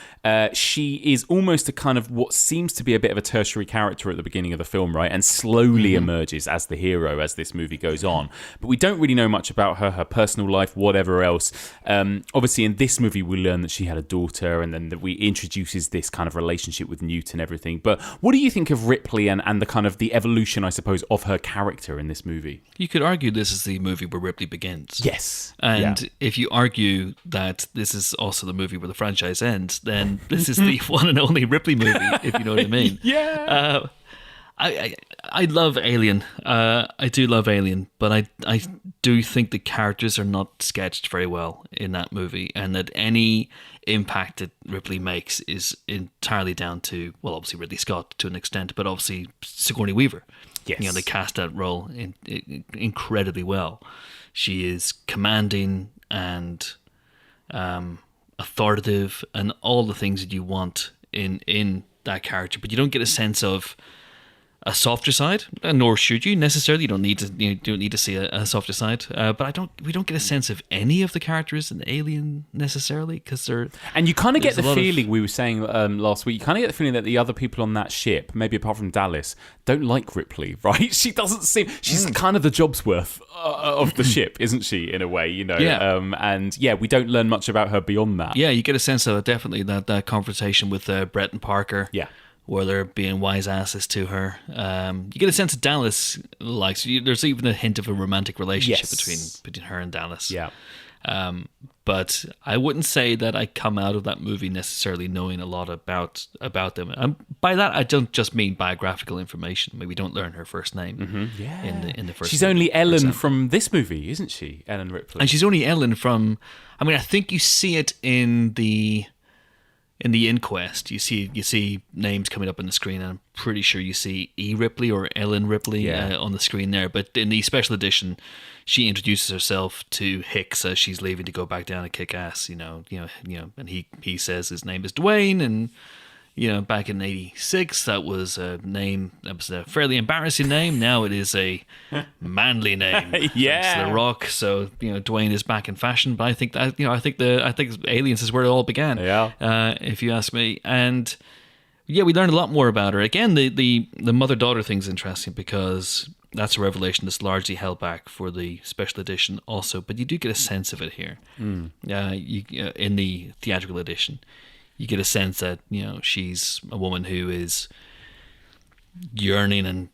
She is almost a kind of what seems to be a bit of a tertiary character at the beginning of the film, right? And slowly emerges as the hero as this movie goes on. But we don't really know much about her personal life, whatever else. Obviously, in this movie, we learn that she had a daughter, and then that we introduces this kind of relationship with Newt and everything. But what do you think of Ripley and the kind of the evolution, I suppose, of her character in this movie? You could argue this is the movie where Ripley begins. Yes. And if you argue that this is also the movie where the franchise ends, then this is the one and only Ripley movie, if you know what I mean. Yeah. I love Alien. I do love Alien, but I do think the characters are not sketched very well in that movie, and that any impact that Ripley makes is entirely down to, well, obviously Ridley Scott to an extent, but obviously Sigourney Weaver. Yes. They cast that role incredibly well. She is commanding and authoritative and all the things that you want in that character, but you don't get a sense of a softer side, nor should you necessarily. You don't need to see a softer side. But we don't get a sense of any of the characters in Alien necessarily, because they're. And you kind of get the feeling, we were saying last week, you kind of get the feeling that the other people on that ship, maybe apart from Dallas, don't like Ripley, right? She doesn't seem. She's kind of the Jobsworth of the ship, isn't she? In a way, Yeah. And we don't learn much about her beyond that. Yeah, you get a sense of definitely that confrontation with Brett and Parker. Yeah. where they're being wise asses to her. You get a sense of Dallas likes. There's even a hint of a romantic relationship between her and Dallas. Yeah. But I wouldn't say that I come out of that movie necessarily knowing a lot about them. And by that, I don't just mean biographical information. I mean, we don't learn her first name in the first. She's movie, only Ellen from this movie, isn't she? Ellen Ripley. And she's only Ellen from. I mean, I think you see it in the inquest. You see names coming up on the screen, and I'm pretty sure you see E. Ripley or Ellen Ripley on the screen there. But in the special edition, she introduces herself to Hicks as she's leaving to go back down and kick ass. And he says his name is Dwayne, and back in '86, that was a fairly embarrassing name. Now it is a manly name. Thanks to The Rock. So Dwayne is back in fashion. But I think that I think Aliens is where it all began. Yeah. If you ask me, and we learned a lot more about her. Again, the mother-daughter thing's interesting because that's a revelation that's largely held back for the special edition also. But you do get a sense of it here. In the theatrical edition. You get a sense that, she's a woman who is yearning and,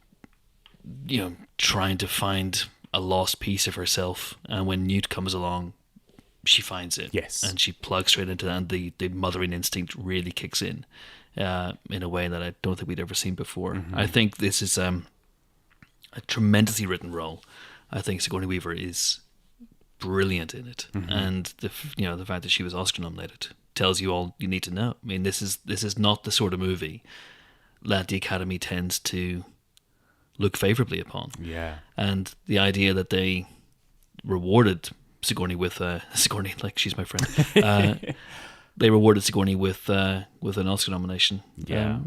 trying to find a lost piece of herself. And when Newt comes along, she finds it. Yes. And she plugs straight into that. And the mothering instinct really kicks in a way that I don't think we'd ever seen before. Mm-hmm. I think this is a tremendously written role. I think Sigourney Weaver is brilliant in it. Mm-hmm. And the fact that she was Oscar nominated tells you all you need to know. I mean, this is not the sort of movie that the Academy tends to look favourably upon. Yeah. And the idea that they rewarded Sigourney with Sigourney, like she's my friend. They rewarded Sigourney with an Oscar nomination. Yeah.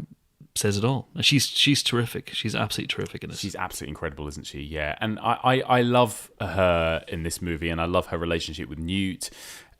Says it all. And she's terrific. She's absolutely terrific in this. She's absolutely incredible, isn't she? Yeah. And I love her in this movie, and I love her relationship with Newt.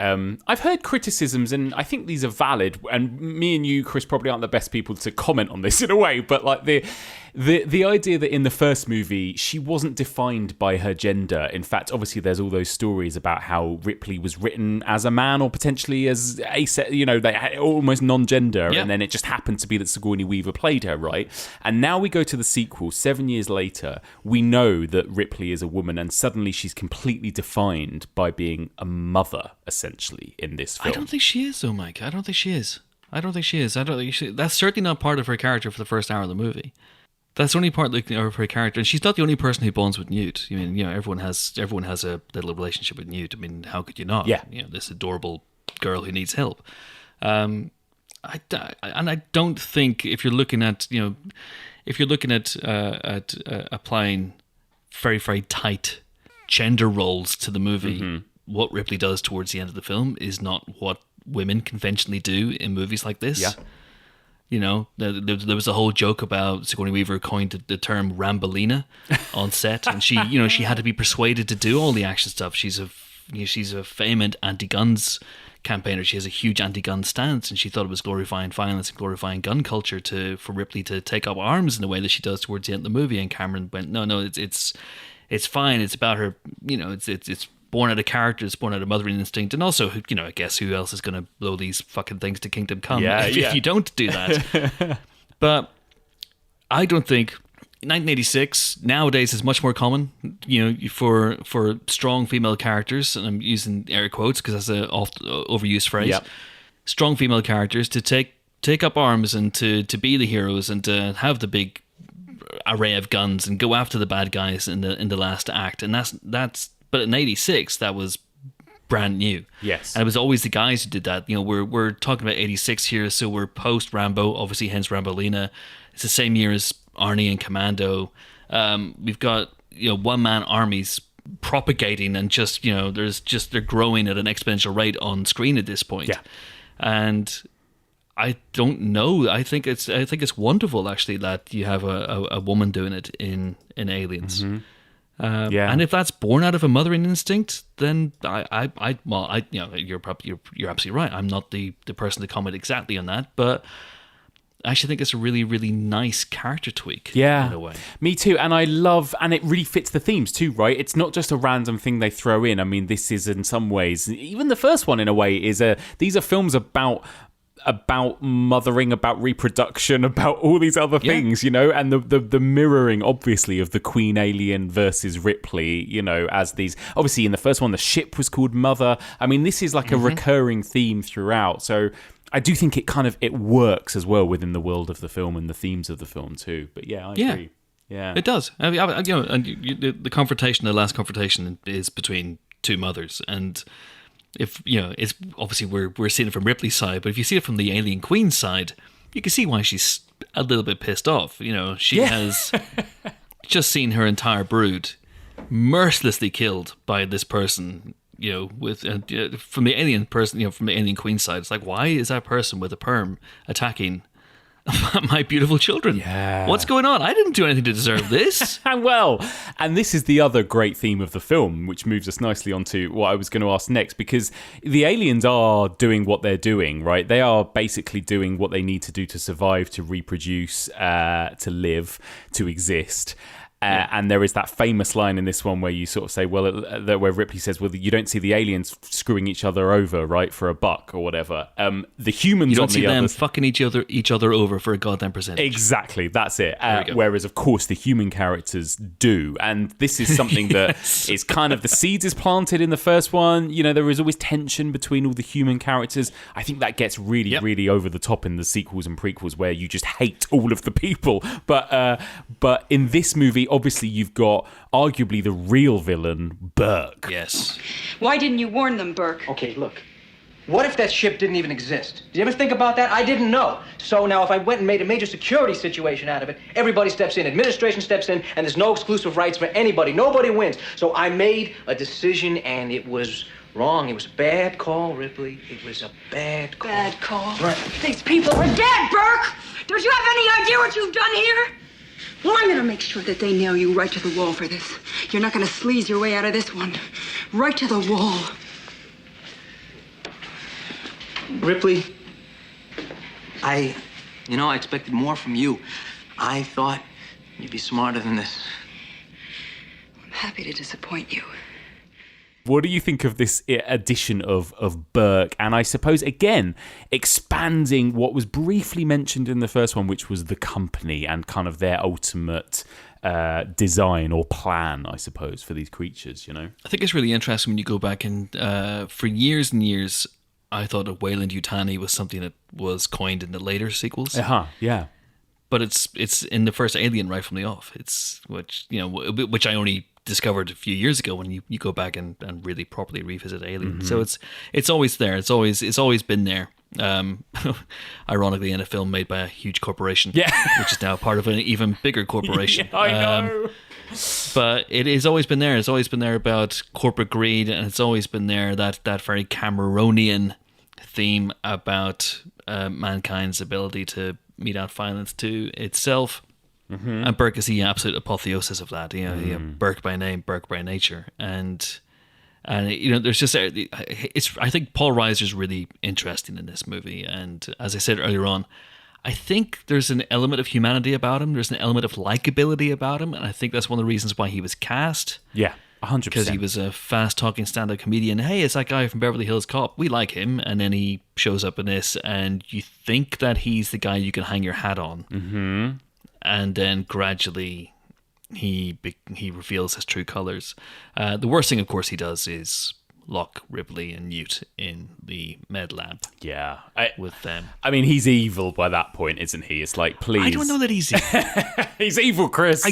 I've heard criticisms, and I think these are valid, and me and you, Chris, probably aren't the best people to comment on this in a way, but like the idea that in the first movie she wasn't defined by her gender. In fact, obviously there's all those stories about how Ripley was written as a man or potentially as they had almost non-gender, and then it just happened to be that Sigourney Weaver played her, right? And now we go to the sequel 7 years later, we know that Ripley is a woman, and suddenly she's completely defined by being a mother, essentially, in this film. I don't think she is, though, Mike. I don't think she is. That's certainly not part of her character for the first hour of the movie. That's only part of her character, and she's not the only person who bonds with Newt. I mean, everyone has a little relationship with Newt. I mean, how could you not? Yeah. This adorable girl who needs help. I don't think if you're looking at applying very, very tight gender roles to the movie. Mm-hmm. What Ripley does towards the end of the film is not what women conventionally do in movies like this. Yeah. There was a whole joke about Sigourney Weaver coined the term Rambolina on set, and she had to be persuaded to do all the action stuff. She's a famed anti-guns campaigner. She has a huge anti-gun stance, and she thought it was glorifying violence and glorifying gun culture for Ripley to take up arms in the way that she does towards the end of the movie. And Cameron went, no, it's fine. It's about her. It's born out of character, it's born out of mothering instinct, and also, I guess who else is going to blow these fucking things to Kingdom Come if you don't do that. But I don't think 1986 nowadays is much more common, for strong female characters, and I'm using air quotes because that's an oft overused phrase. Yep. Strong female characters to take up arms and to be the heroes and to have the big array of guns and go after the bad guys in the last act, and that's. But in '86, that was brand new. Yes. And it was always the guys who did that. We're talking about '86 here, so we're post Rambo, obviously, hence Rambolina. It's the same year as Arnie and Commando. We've got one-man armies propagating, and they're growing at an exponential rate on screen at this point. Yeah. And I don't know. I think it's wonderful actually that you have a woman doing it in Aliens. Mm-hmm. And if that's born out of a mothering instinct, then you're absolutely right. I'm not the person to comment exactly on that, but I actually think it's a really, really nice character tweak. Yeah, in a way. Me too. And I love, and it really fits the themes too, right? It's not just a random thing they throw in. I mean, this is in some ways, even the first one in a way these are films about about mothering, about reproduction, about all these other things, you know, and the mirroring, obviously, of the Queen Alien versus Ripley, you know, as these... Obviously, in the first one, the ship was called Mother. I mean, this is like a recurring theme throughout. So I do think it works as well within the world of the film and the themes of the film too. But yeah, I agree. Yeah, it does. I mean, you know, and the last confrontation is between two mothers, and if you know, it's obviously we're seeing it from Ripley's side, but if you see it from the Alien Queen's side, you can see why she's a little bit pissed off. You know, she has just seen her entire brood mercilessly killed by this person. You know, with from the alien person, you know, from the Alien Queen's side, it's like, why is that person with a perm attacking my beautiful children? Yeah. What's going on? I didn't do anything to deserve this. Well, and this is the other great theme of the film, which moves us nicely onto what I was going to ask next, because the aliens are doing what they're doing, right? They are basically doing what they need to do to survive, to reproduce, to live, to exist. And there is that famous line in this one where you sort of say, well, where Ripley says, well, you don't see the aliens screwing each other over, right, for a buck or whatever. The humans, you don't on see the them other... fucking each other over for a goddamn percentage. Exactly, that's it. Whereas, of course, the human characters do. And this is something that is kind of... The seeds is planted in the first one. You know, there is always tension between all the human characters. I think that gets really, really over the top in the sequels and prequels where you just hate all of the people. But in this movie... Obviously, you've got arguably the real villain, Burke. Yes. Why didn't you warn them, Burke? Okay, look. What if that ship didn't even exist? Did you ever think about that? I didn't know. So now if I went and made a major security situation out of it, everybody steps in, administration steps in, and there's no exclusive rights for anybody. Nobody wins. So I made a decision, and it was wrong. It was a bad call, Ripley. It was a bad call. Bad call. Right. These people are dead, Burke! Don't you have any idea what you've done here? Well, I'm gonna make sure that they nail you right to the wall for this. You're not gonna sleaze your way out of this one. Right to the wall. Ripley, I expected more from you. I thought you'd be smarter than this. I'm happy to disappoint you. What do you think of this addition of Burke? And I suppose, again, expanding what was briefly mentioned in the first one, which was the company and kind of their ultimate design or plan, I suppose, for these creatures, you know? I think it's really interesting when you go back and for years and years, I thought that Weyland Yutani was something that was coined in the later sequels. Yeah. But it's in the first Alien right from the off. It's which I only discovered a few years ago when you go back and really properly revisit Alien. Mm-hmm. So it's always there. It's always been there. Ironically, in a film made by a huge corporation, which is now part of an even bigger corporation. I know. But it has always been there. It's always been there about corporate greed, and it's always been there that very Cameronian theme about mankind's ability to mete out violence to itself. Mm-hmm. And Burke is the absolute apotheosis of that. You know, Burke by name, Burke by nature, and you know, there's just I think Paul Reiser's really interesting in this movie, and as I said earlier on, I think there's an element of humanity about him. There's an element of likability about him, and I think that's one of the reasons why he was cast. Yeah, 100%. Because he was a fast-talking stand-up comedian. Hey, it's that guy from Beverly Hills Cop. We like him, and then he shows up in this, and you think that he's the guy you can hang your hat on. Mm-hmm. And then gradually he reveals his true colours. The worst thing, of course, he does is lock Ripley and Newt in the med lab. Yeah. With them. I mean, he's evil by that point, isn't he? It's like, please. I don't know that he's evil. He's evil, Chris. I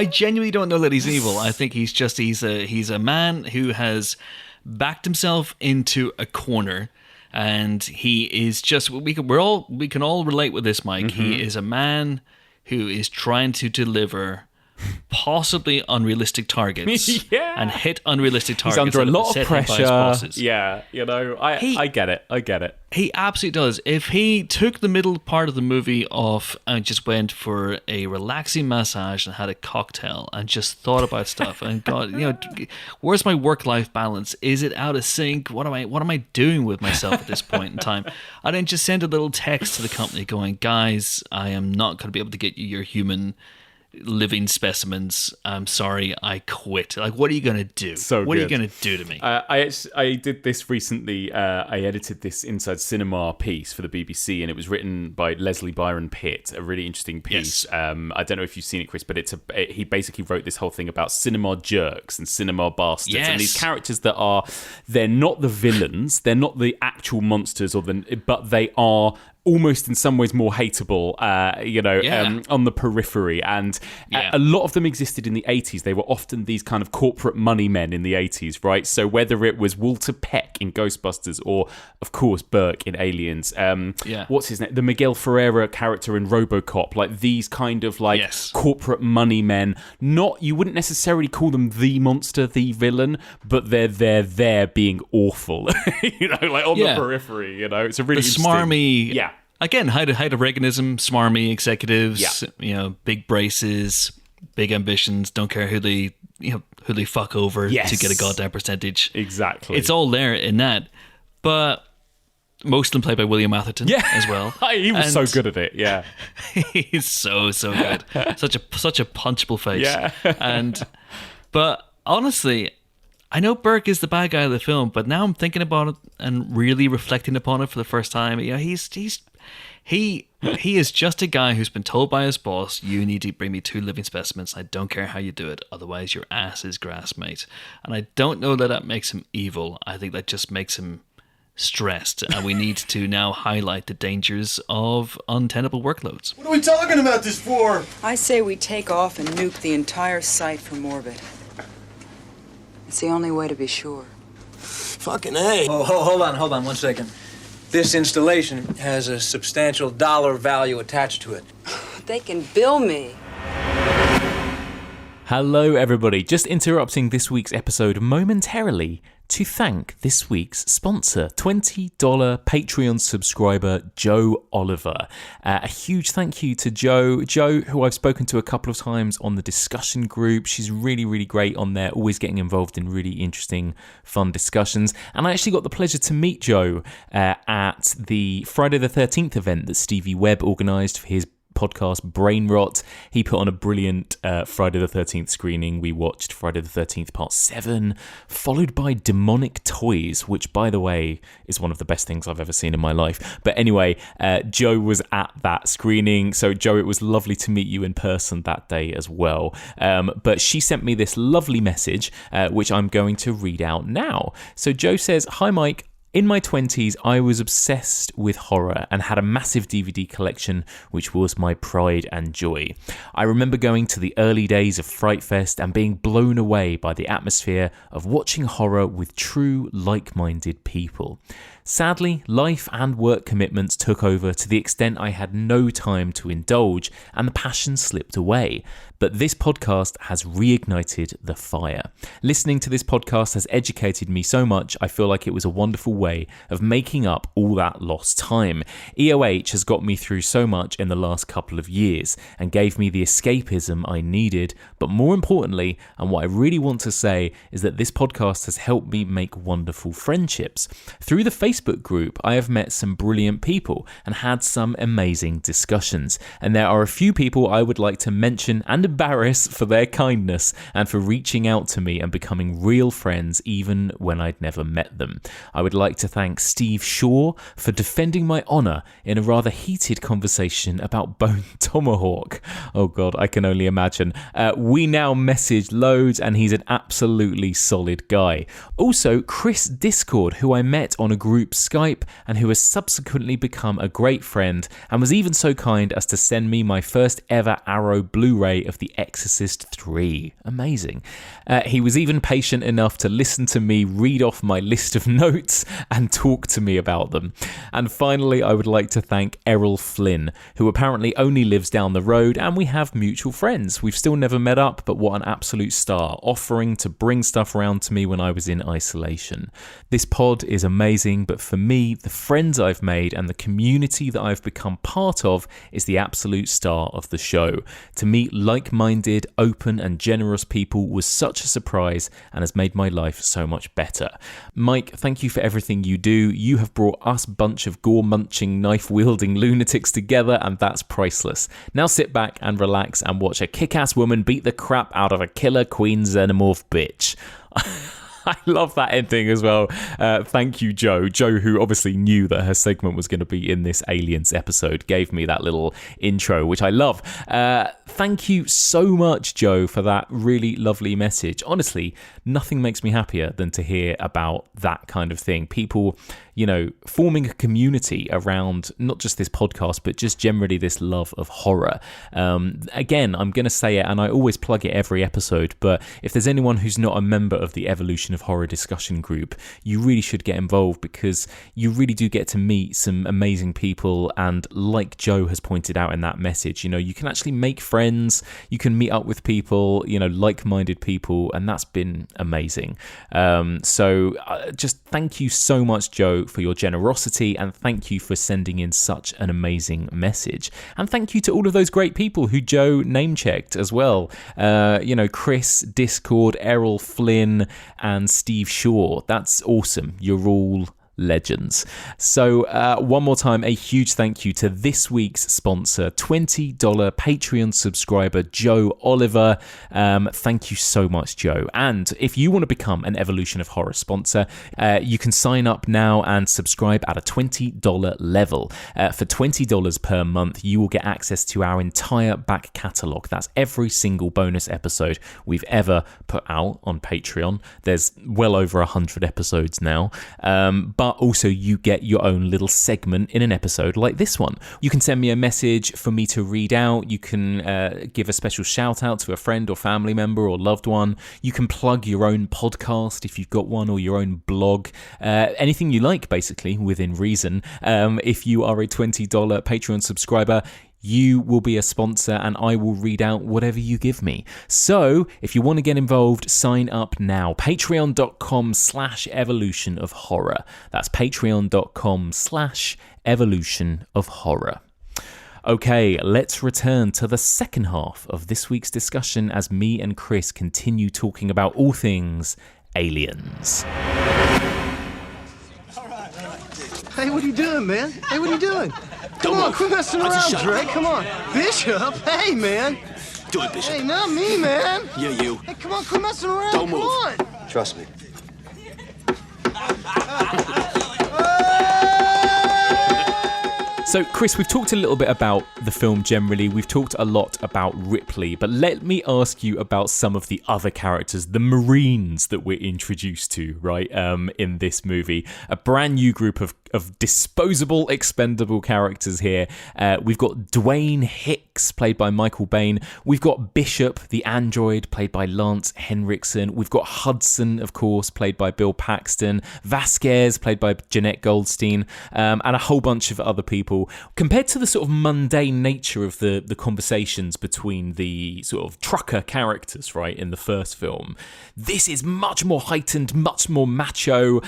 genuinely don't know that he's evil. I think he's a man who has backed himself into a corner. And he is just we can all relate with this, Mike. Mm-hmm. He is a man who is trying to deliver possibly unrealistic targets and hit unrealistic targets. He's under a lot of pressure. Yeah, you know, I get it. He absolutely does. If he took the middle part of the movie off and just went for a relaxing massage and had a cocktail and just thought about stuff and God, you know, where's my work-life balance? Is it out of sync? What am I doing with myself at this point in time? And then just send a little text to the company going, guys, I am not going to be able to get you your human living specimens. I'm sorry, I quit. Like, what are you going to do? What are you going to do to me? I did this recently. I edited this Inside Cinema piece for the BBC, and it was written by Leslie Byron Pitt, a really interesting piece. Yes. I don't know if you've seen it, Chris, but he basically wrote this whole thing about cinema jerks and cinema bastards, and these characters they're not the villains, they're not the actual monsters, but they are almost in some ways more hateable, on the periphery. And a lot of them existed in the 80s. They were often these kind of corporate money men in the 80s, right? So whether it was Walter Peck in Ghostbusters or, of course, Burke in Aliens, what's his name? The Miguel Ferreira character in RoboCop, like these kind of corporate money men. You wouldn't necessarily call them the monster, the villain, but they're there being awful, the periphery, It's a really the smarmy... Yeah. Again, height of Reaganism, smarmy executives, big braces, big ambitions, don't care who they fuck over to get a goddamn percentage. Exactly. It's all there in that. But most of them played by William Atherton as well. He was so good at it, yeah. He's so good. Such a punchable face. Yeah. But honestly, I know Burke is the bad guy of the film, but now I'm thinking about it and really reflecting upon it for the first time. He is just a guy who's been told by his boss, you need to bring me 2 living specimens. I don't care how you do it. Otherwise, your ass is grass, mate. And I don't know that makes him evil. I think that just makes him stressed. And we need to now highlight the dangers of untenable workloads. What are we talking about this for? I say we take off and nuke the entire site from orbit. It's the only way to be sure. Fucking A. Oh, hold on 1 second. This installation has a substantial dollar value attached to it. They can bill me. Hello, everybody. Just interrupting this week's episode momentarily to thank this week's sponsor, $20 Patreon subscriber, Joe Oliver. A huge thank you to Joe. Joe, who I've spoken to a couple of times on the discussion group. She's really, really great on there, always getting involved in really interesting, fun discussions. And I actually got the pleasure to meet Joe at the Friday the 13th event that Stevie Webb organised for his podcast Brain Rot. He put on a brilliant Friday the 13th screening. We watched Friday the 13th Part 7, followed by Demonic Toys, which, by the way, is one of the best things I've ever seen in my life. But anyway, Joe was at that screening. So, Joe, it was lovely to meet you in person that day as well. But she sent me this lovely message, which I'm going to read out now. So, Joe says, "Hi, Mike. In my 20s, I was obsessed with horror and had a massive DVD collection, which was my pride and joy. I remember going to the early days of Fright Fest and being blown away by the atmosphere of watching horror with true, like-minded people. Sadly, life and work commitments took over to the extent I had no time to indulge and the passion slipped away. But this podcast has reignited the fire. Listening to this podcast has educated me so much, I feel like it was a wonderful way of making up all that lost time. EOH has got me through so much in the last couple of years and gave me the escapism I needed. But more importantly, and what I really want to say, is that this podcast has helped me make wonderful friendships. Through the Facebook group, I have met some brilliant people and had some amazing discussions. And there are a few people I would like to mention and embarrass for their kindness and for reaching out to me and becoming real friends even when I'd never met them. I would like to thank Steve Shaw for defending my honour in a rather heated conversation about Bone Tomahawk. Oh God, I can only imagine. We now message loads and he's an absolutely solid guy. Also, Chris Discord, who I met on a group Skype and who has subsequently become a great friend and was even so kind as to send me my first ever Arrow Blu-ray of The Exorcist 3. Amazing. He was even patient enough to listen to me read off my list of notes and talk to me about them. And finally, I would like to thank Errol Flynn, who apparently only lives down the road and we have mutual friends. We've still never met up, but what an absolute star, offering to bring stuff around to me when I was in isolation. This pod is amazing, but for me, the friends I've made and the community that I've become part of is the absolute star of the show. To meet like like-minded, open and generous people was such a surprise and has made my life so much better. Mike, thank you for everything you do. You have brought us bunch of gore-munching, knife-wielding lunatics together, and that's priceless. Now sit back and relax and watch a kick-ass woman beat the crap out of a killer queen xenomorph bitch. I love that ending as well. Thank you, Joe. Joe, who obviously knew that her segment was going to be in this Aliens episode, gave me that little intro, which I love. Thank you so much, Joe, for that really lovely message. Honestly, nothing makes me happier than to hear about that kind of thing. People, you know, forming a community around not just this podcast, but just generally this love of horror. Again, I'm going to say it, and I always plug it every episode, but if there's anyone who's not a member of the Evolution of Horror discussion group, you really should get involved, because you really do get to meet some amazing people. And like Joe has pointed out in that message, you know, you can actually make friends, you can meet up with people, you know, like-minded people, and that's been amazing. So just thank you so much, Joe, for your generosity, and thank you for sending in such an amazing message. And thank you to all of those great people who Joe name-checked as well. You know, Chris, Discord, Errol, Flynn, and Steve Shaw. That's awesome. You're all legends. So one more time, a huge thank you to this week's sponsor, $20 Patreon subscriber Joe Oliver. Thank you so much, Joe. And if you want to become an Evolution of Horror sponsor, you can sign up now and subscribe at a $20 level. For $20 per month, you will get access to our entire back catalogue. That's every single bonus episode we've ever put out on Patreon. There's well over 100 episodes now. But also you get your own little segment in an episode like this one. You can send me a message for me to read out. You can give a special shout out to a friend or family member or loved one. You can plug your own podcast if you've got one, or your own blog. Anything you like, basically, within reason. If you are a $20 Patreon subscriber, you will be a sponsor and I will read out whatever you give me. So if you want to get involved, sign up now. Patreon.com/evolution of horror. That's patreon.com/evolution of horror. Okay, let's return to the second half of this week's discussion as me and Chris continue talking about all things aliens. Hey, what are you doing, man? Hey, what are you doing? Come on, quit messing around, Dre. Come on. Bishop, hey, man. Do it, Bishop. Hey, not me, man. Yeah, you. Hey, come on, quit messing around. Don't Come move. on. Trust me. So, Chris, we've talked a little bit about the film generally. We've talked a lot about Ripley, but let me ask you about some of the other characters, the Marines that we're introduced to, right, in this movie. A brand new group of disposable, expendable characters here. We've got Dwayne Hicks, played by Michael Bain. We've got Bishop, the android, played by Lance Henriksen. We've got Hudson, of course, played by Bill Paxton. Vasquez, played by Jeanette Goldstein, and a whole bunch of other people. Compared to the sort of mundane nature of the conversations between the sort of trucker characters, right, in the first film, this is much more heightened, much more macho,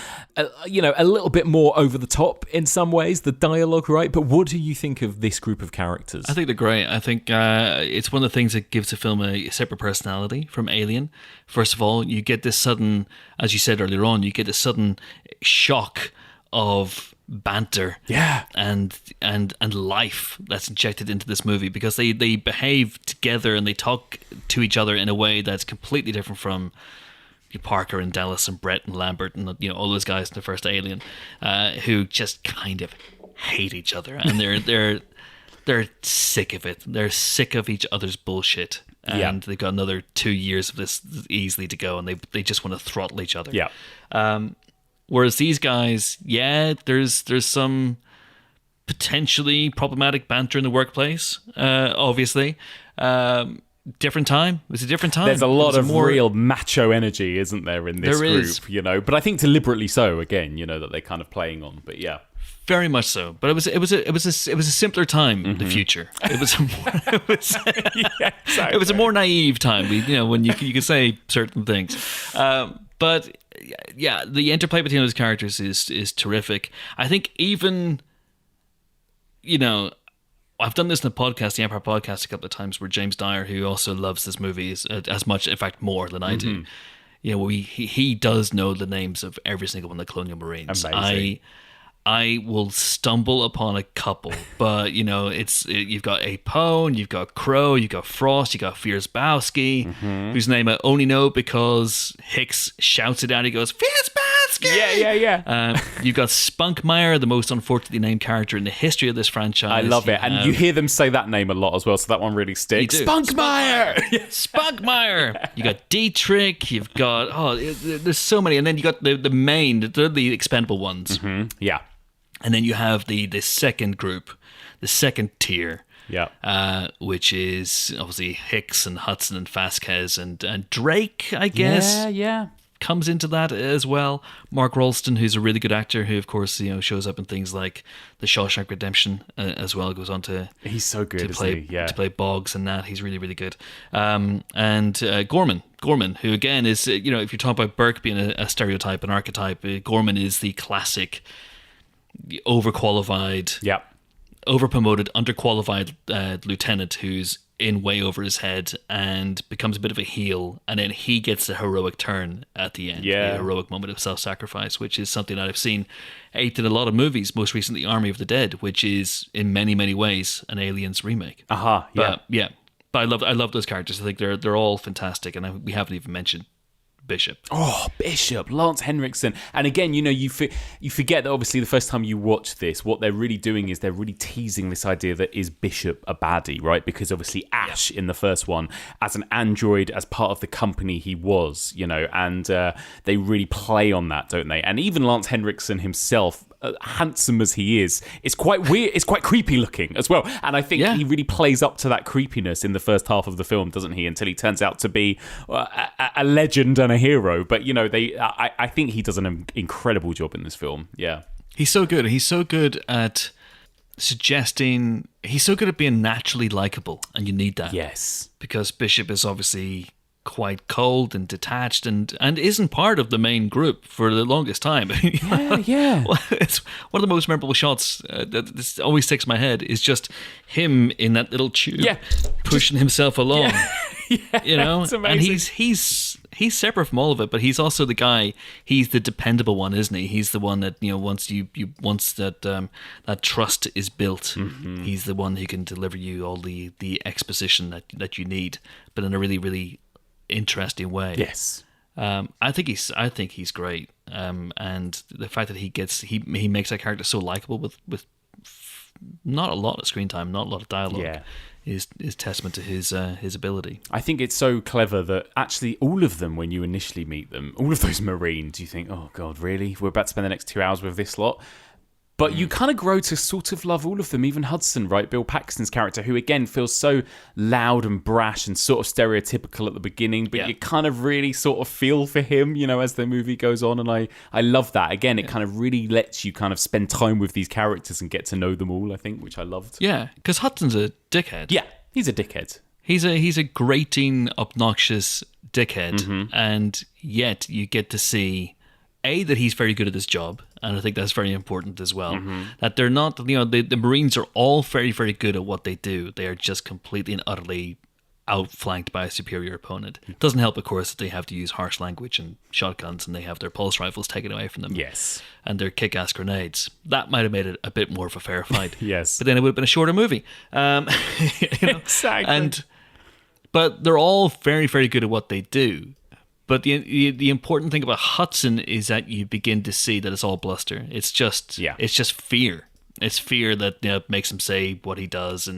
you know, a little bit more over the top in some ways, the dialogue, right? But what do you think of this group of characters? I think they're great. I think it's one of the things that gives the film a separate personality from Alien. First of all, you get this sudden, as you said earlier on, you get a sudden shock of banter, and life that's injected into this movie, because they behave together and they talk to each other in a way that's completely different from Parker and Dallas and Brett and Lambert and, you know, all those guys in the first Alien, who just kind of hate each other, and they're sick of it. They're sick of each other's bullshit, and they've got another 2 years of this easily to go, and they just want to throttle each other. Whereas these guys, there's some potentially problematic banter in the workplace, obviously. Different time. It was a different time. There's a lot of real macho energy, isn't there, in this group, you know? But I think deliberately so, again, you know, that they're kind of playing on. But yeah. Very much so, but it was a simpler time in the future. It was a more naive time. When you could say certain things, but yeah, the interplay between those characters is terrific. I think even I've done this in the podcast, the Empire podcast, a couple of times, where James Dyer, who also loves this movie as much, in fact, more than I do, you know, he does know the names of every single one of the Colonial Marines. Amazing. I will stumble upon a couple, but you know, you've got Apone, you've got Crow, you've got Frost, you've got Fiersbowski, whose name I only know because Hicks shouts it out. He goes, Fiersbowski! Yeah. You've got Spunkmeyer, the most unfortunately named character in the history of this franchise. I love it. And you hear them say that name a lot as well, so that one really sticks. Spunkmeyer! Spunkmeyer! You got Dietrich, you've got, there's so many. And then you got the expendable ones. Yeah. And then you have the second group, the second tier, which is obviously Hicks and Hudson and Vasquez and Drake, I guess. Yeah. Comes into that as well. Mark Rolston, who's a really good actor, who of course shows up in things like The Shawshank Redemption as well. Goes on to he's so good to play Boggs and that. He's really, really good. And Gorman, who again is if you're talking about Burke being a stereotype, an archetype, Gorman is the classic overqualified, overpromoted, underqualified lieutenant who's in way over his head and becomes a bit of a heel, and then he gets a heroic turn at the end, a heroic moment of self-sacrifice, which is something that I've seen aped in a lot of movies, most recently Army of the Dead, which is in many, many ways an Aliens remake. But I love those characters. I think they're all fantastic, and we haven't even mentioned Bishop. Oh, Bishop, Lance Henriksen. And again, you forget that obviously the first time you watch this, what they're really doing is they're really teasing this idea that is Bishop a baddie, right? Because obviously Ash in the first one, as an android, as part of the company he was, and they really play on that, don't they? And even Lance Henriksen himself, handsome as he is, it's quite weird, it's quite creepy looking as well, and I think he really plays up to that creepiness in the first half of the film, doesn't he, until he turns out to be a legend and a hero. But I think he does an incredible job in this film. He's so good at suggesting, he's so good at being naturally likable, and you need that, because Bishop is obviously quite cold and detached and isn't part of the main group for the longest time. It's one of the most memorable shots that this always sticks in my head is just him in that little tube pushing himself along. It's amazing. And he's separate from all of it, but he's also the guy, he's the dependable one, isn't he? He's the one that, once that trust is built, he's the one who can deliver you all the exposition that you need, but in a really, really interesting way. I think he's great, and the fact that he makes that character so likable with not a lot of screen time, not a lot of dialogue, is testament to his ability. I think it's so clever that actually all of them, when you initially meet them, all of those Marines, you think, oh God, really? We're about to spend the next 2 hours with this lot? But you kind of grow to sort of love all of them, even Hudson, right? Bill Paxton's character, who again feels so loud and brash and sort of stereotypical at the beginning, but you kind of really sort of feel for him, as the movie goes on. And I love that. Again, it kind of really lets you kind of spend time with these characters and get to know them all, I think, which I loved. Yeah, because Hudson's a dickhead. Yeah, he's a dickhead. He's a grating, obnoxious dickhead, and yet you get to see that he's very good at his job, and I think that's very important as well. That they're not, the Marines are all very, very good at what they do. They are just completely and utterly outflanked by a superior opponent. It doesn't help, of course, that they have to use harsh language and shotguns, and they have their pulse rifles taken away from them. And their kick-ass grenades. That might have made it a bit more of a fair fight. But then it would have been a shorter movie. Exactly. But they're all very, very good at what they do. But the important thing about Hudson is that you begin to see that it's all bluster. It's just fear. It's fear that makes him say what he does,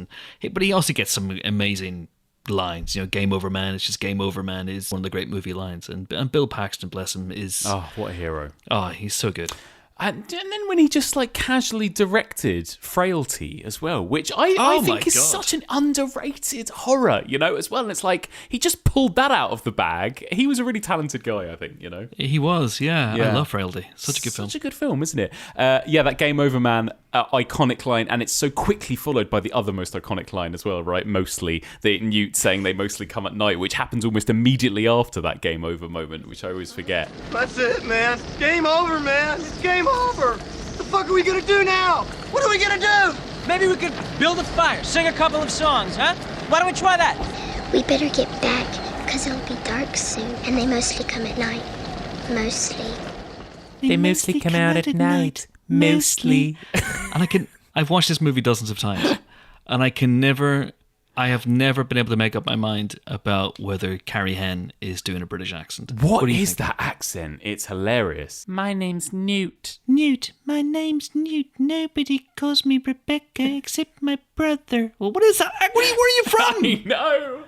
but he also gets some amazing lines. Game over, man. It's just game over, man. Is one of the great movie lines, and Bill Paxton, bless him, is what a hero. He's so good. And then when he just casually directed Frailty as well, which I think is such an underrated horror, as well. And it's he just pulled that out of the bag. He was a really talented guy, I think, He was, yeah. I love Frailty. Such a good film. Such a good film, isn't it? That Game Over Man, iconic line, and it's so quickly followed by the other most iconic line as well, right? Mostly, the Newt saying they mostly come at night, which happens almost immediately after that Game Over moment, which I always forget. That's it, man. Game over, man. It's game over. What the fuck are we gonna do now? What are we gonna do? Maybe we could build a fire, sing a couple of songs, huh? Why don't we try that? We better get back, because it'll be dark soon, and they mostly come at night. Mostly. They mostly come out at night. Mostly. And I've watched this movie dozens of times, and I have never been able to make up my mind about whether Carrie Henn is doing a British accent. What is that accent? It's hilarious. My name's Newt. Newt, my name's Newt. Nobody calls me Rebecca except my brother. Well, what is that? Where are you from?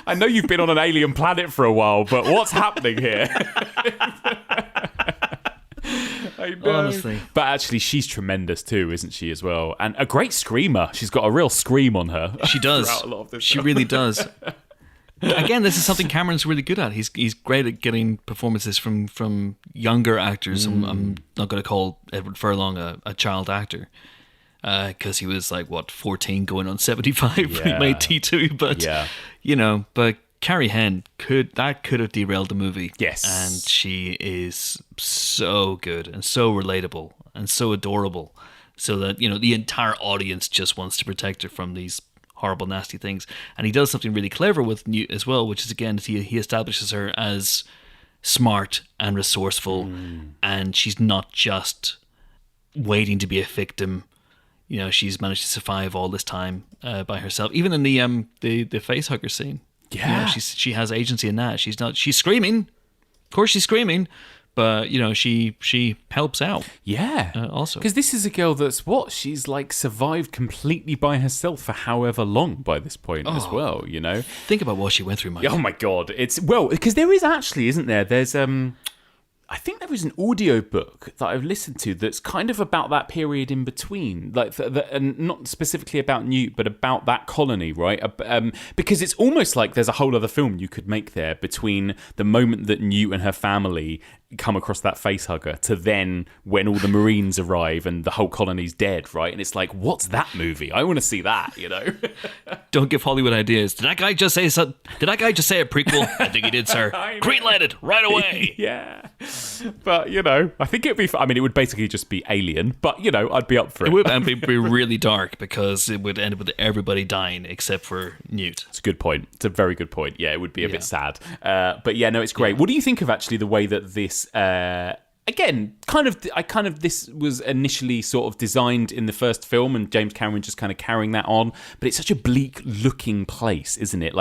I know you've been on an alien planet for a while, but what's happening here? I know. Honestly. But actually, she's tremendous too, isn't she, as well? And a great screamer. She's got a real scream on her. She does. She really does. Again, this is something Cameron's really good at. He's great at getting performances from younger actors. I'm not going to call Edward Furlong a child actor, because he was 14 going on 75 when he made T2. But but Carrie Henn could have derailed the movie. Yes. And she is so good and so relatable and so adorable, so that the entire audience just wants to protect her from these horrible, nasty things. And he does something really clever with Newt as well, which is, again, he establishes her as smart and resourceful, and she's not just waiting to be a victim. She's managed to survive all this time by herself, even in the facehugger scene. Yeah, she has agency in that. She's screaming. Of course, she's screaming, but she helps out. Yeah, also, because this is a girl that's she's survived completely by herself for however long by this point as well. Think about what she went through, Mike. Oh my God, it's because there is actually, isn't there? There's I think there is an audio book that I've listened to that's kind of about that period in between, and not specifically about Newt, but about that colony, right? Because it's almost like there's a whole other film you could make there between the moment that Newt and her family come across that facehugger to then when all the Marines arrive and the whole colony's dead, right? And it's like, what's that movie? I want to see that, Don't give Hollywood ideas. Did that guy just say a prequel? I think he did, sir. Greenlight it right away. Yeah. But, I think it'd be... it would basically just be Alien, but, I'd be up for it. It would be really dark, because it would end up with everybody dying except for Newt. It's a good point. It's a very good point. Yeah, it would be a bit sad. But yeah, no, it's great. What do you think of actually the way that this... again, this was initially sort of designed in the first film, and James Cameron just kind of carrying that on. But it's such a bleak-looking place, isn't it?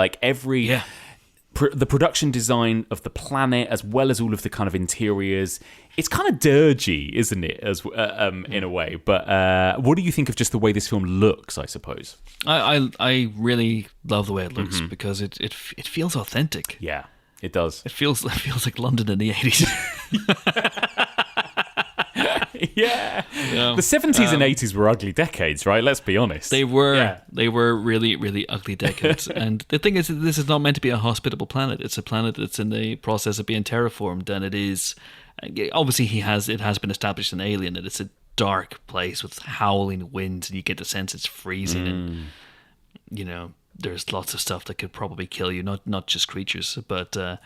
The production design of the planet, as well as all of the kind of interiors, it's kind of dirgy, isn't it? As in a way. But what do you think of just the way this film looks? I suppose I really love the way it looks, because it feels authentic. Yeah, it does. It feels like London in the 80s. Yeah. The 70s and 80s were ugly decades, right? Let's be honest. They were really, really ugly decades. And the thing is, this is not meant to be a hospitable planet. It's a planet that's in the process of being terraformed, and it is... Obviously, it has been established in Alien that it's a dark place with howling winds, and you get the sense it's freezing, and, there's lots of stuff that could probably kill you, not just creatures, but... the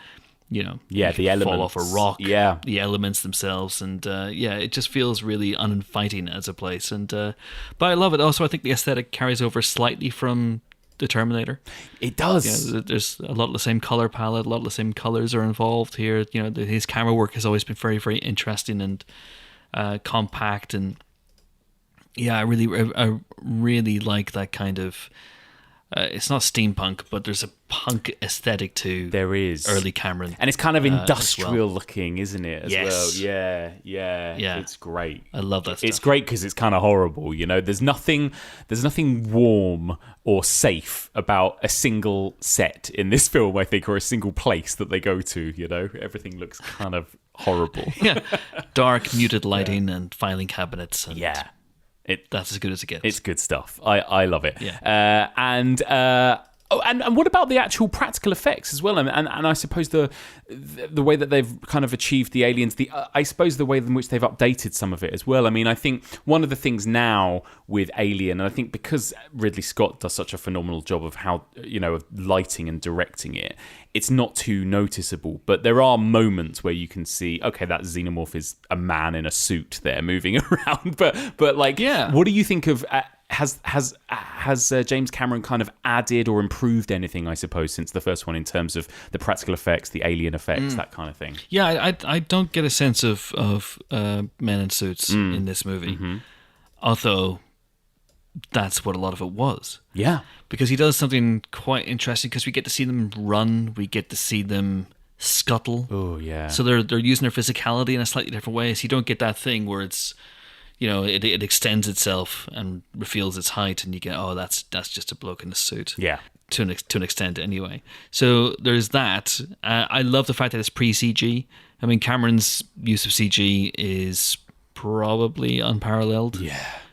elements fall off a rock. Yeah, the elements themselves, and it just feels really uninviting as a place. And but I love it. Also, I think the aesthetic carries over slightly from the Terminator. It does. Yeah, there's a lot of the same color palette, a lot of the same colors are involved here. His camera work has always been very, very interesting and compact, and I really like that kind of. It's not steampunk, but there's a punk aesthetic to there is early Cameron, and it's kind of industrial looking, isn't it? As yes. well, yeah. It's great. I love that stuff. It's great because it's kind of horrible. There's nothing warm or safe about a single set in this film, I think, or a single place that they go to. Everything looks kind of horrible. Yeah, dark, muted lighting and filing cabinets. And that's as good as it gets. It's good stuff. I love it. Yeah. And what about the actual practical effects as well? And I suppose the way that they've kind of achieved the aliens, I suppose the way in which they've updated some of it as well. I think one of the things now with Alien, and I think because Ridley Scott does such a phenomenal job of how of lighting and directing it, it's not too noticeable. But there are moments where you can see, okay, that xenomorph is a man in a suit there moving around. But what do you think of Has James Cameron kind of added or improved anything, I suppose, since the first one in terms of the practical effects, the alien effects, that kind of thing? Yeah, I don't get a sense of men in suits in this movie, although that's what a lot of it was. Yeah. Because he does something quite interesting, because we get to see them run, we get to see them scuttle. Oh, yeah. So they're using their physicality in a slightly different way, so you don't get that thing where it's, it extends itself and reveals its height, and you get, oh, that's just a bloke in a suit. Yeah. To an extent, anyway. So there's that. I love the fact that it's pre-CG. I mean, Cameron's use of CG is probably unparalleled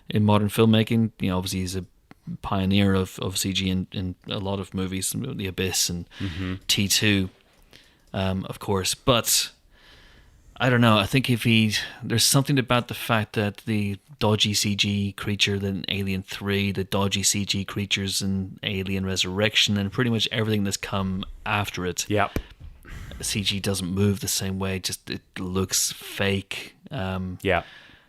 in modern filmmaking. Obviously he's a pioneer of CG in a lot of movies, The Abyss and T2, of course. But I don't know. I think there's something about the fact that the dodgy CG creature in Alien 3, the dodgy CG creatures in Alien Resurrection, and pretty much everything that's come after it. Yep. CG doesn't move the same way. Just it looks fake. Yeah.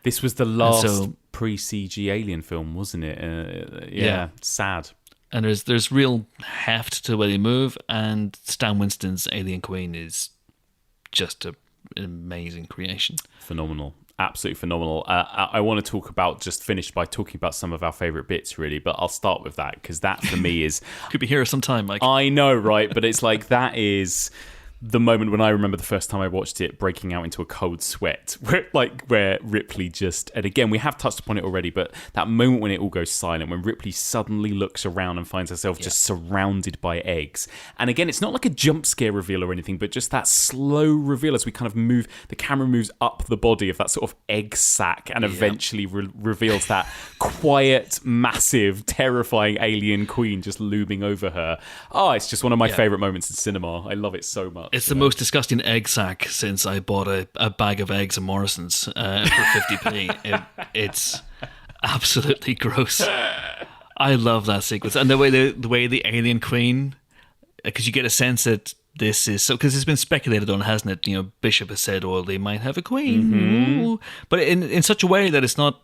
This was the last pre-CG Alien film, wasn't it? Yeah. Sad. And there's real heft to the way they move, and Stan Winston's Alien Queen is just an amazing creation. Phenomenal. Absolutely phenomenal. I want to finish by talking about some of our favourite bits, really, but I'll start with that, because that for me is... Could be here sometime, Mike. I know, right? But it's like, that is the moment when I remember the first time I watched it breaking out into a cold sweat, where Ripley just, and again, we have touched upon it already, but that moment when it all goes silent, when Ripley suddenly looks around and finds herself just surrounded by eggs. And again, it's not like a jump scare reveal or anything, but just that slow reveal as we kind of move, the camera moves up the body of that sort of egg sack and eventually reveals that quiet, massive, terrifying alien queen just looming over her. Oh, it's just one of my favourite moments in cinema. I love it so much. It's the most disgusting egg sack since I bought a bag of eggs at Morrison's for 50p. It's absolutely gross. I love that sequence, and the way the alien queen, because you get a sense that this is so, because it's been speculated on, hasn't it? Bishop has said, "Oh, they might have a queen," but in such a way that it's not.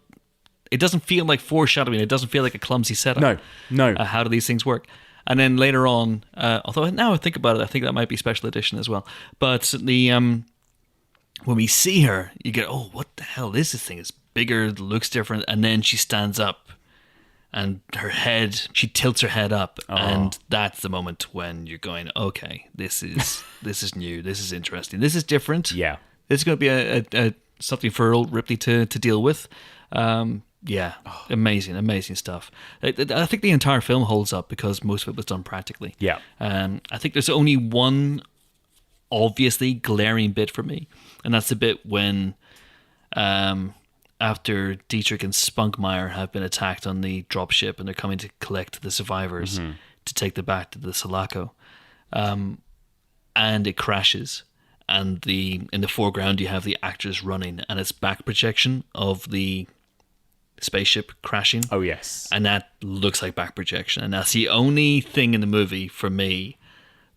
It doesn't feel like foreshadowing. It doesn't feel like a clumsy setup. No. How do these things work? And then later on, although now I think about it, I think that might be special edition as well. But when we see her, you get, oh, what the hell? This thing is bigger, looks different. And then she stands up, and she tilts her head up, and that's the moment when you're going, okay, this is new, this is interesting, this is different. Yeah, this is going to be a something for old Ripley to deal with. Amazing stuff. I think the entire film holds up because most of it was done practically. Yeah. I think there's only one obviously glaring bit for me, and that's the bit when after Dietrich and Spunkmeyer have been attacked on the dropship and they're coming to collect the survivors to take them back to the Sulaco, and it crashes, and in the foreground you have the actors running, and it's back projection of the spaceship crashing. Oh, yes. And that looks like back projection. And that's the only thing in the movie, for me,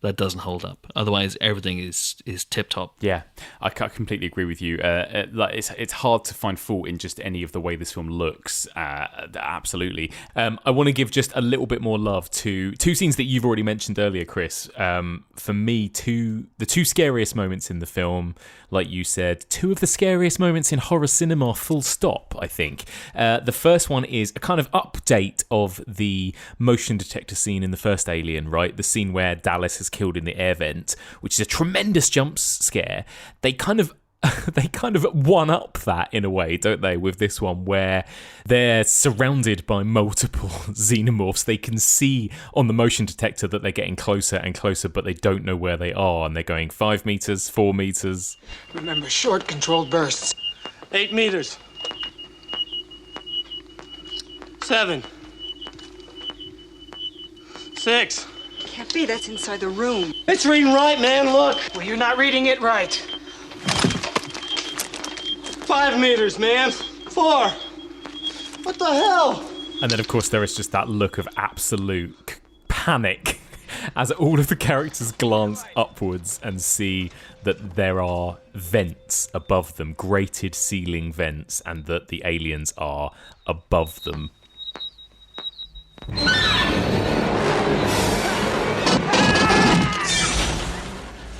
that doesn't hold up. Otherwise, everything is tip-top. Yeah, I completely agree with you. It's hard to find fault in just any of the way this film looks. Absolutely. I want to give just a little bit more love to two scenes that you've already mentioned earlier, Chris. For me, the two scariest moments in the film, like you said, two of the scariest moments in horror cinema, full stop, I think. The first one is a kind of update of the motion detector scene in the first Alien, right? The scene where Dallas is killed in the air vent, which is a tremendous jump scare. They kind of one up that in a way, don't they, with this one, where they're surrounded by multiple xenomorphs. They can see on the motion detector that they're getting closer and closer, but they don't know where they are, and they're going 5 meters, 4 meters. Remember, short controlled bursts. 8 meters. 7. 6. Can't be, that's inside the room. It's reading right, man, look. Well, you're not reading it right. 5 meters, man. 4. What the hell? And then, of course, there is just that look of absolute panic as all of the characters glance upwards and see that there are vents above them, grated ceiling vents, and that the aliens are above them.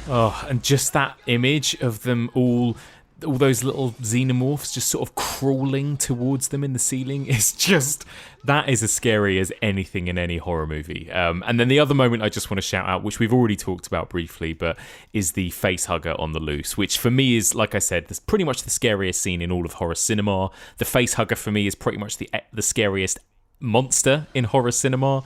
Oh, and just that image of them all those little xenomorphs just sort of crawling towards them in the ceiling is just, that is as scary as anything in any horror movie. And then the other moment I just want to shout out, which we've already talked about briefly, but is the face hugger on the loose, which for me is, like I said, that's pretty much the scariest scene in all of horror cinema. The face hugger for me is pretty much the scariest monster in horror cinema.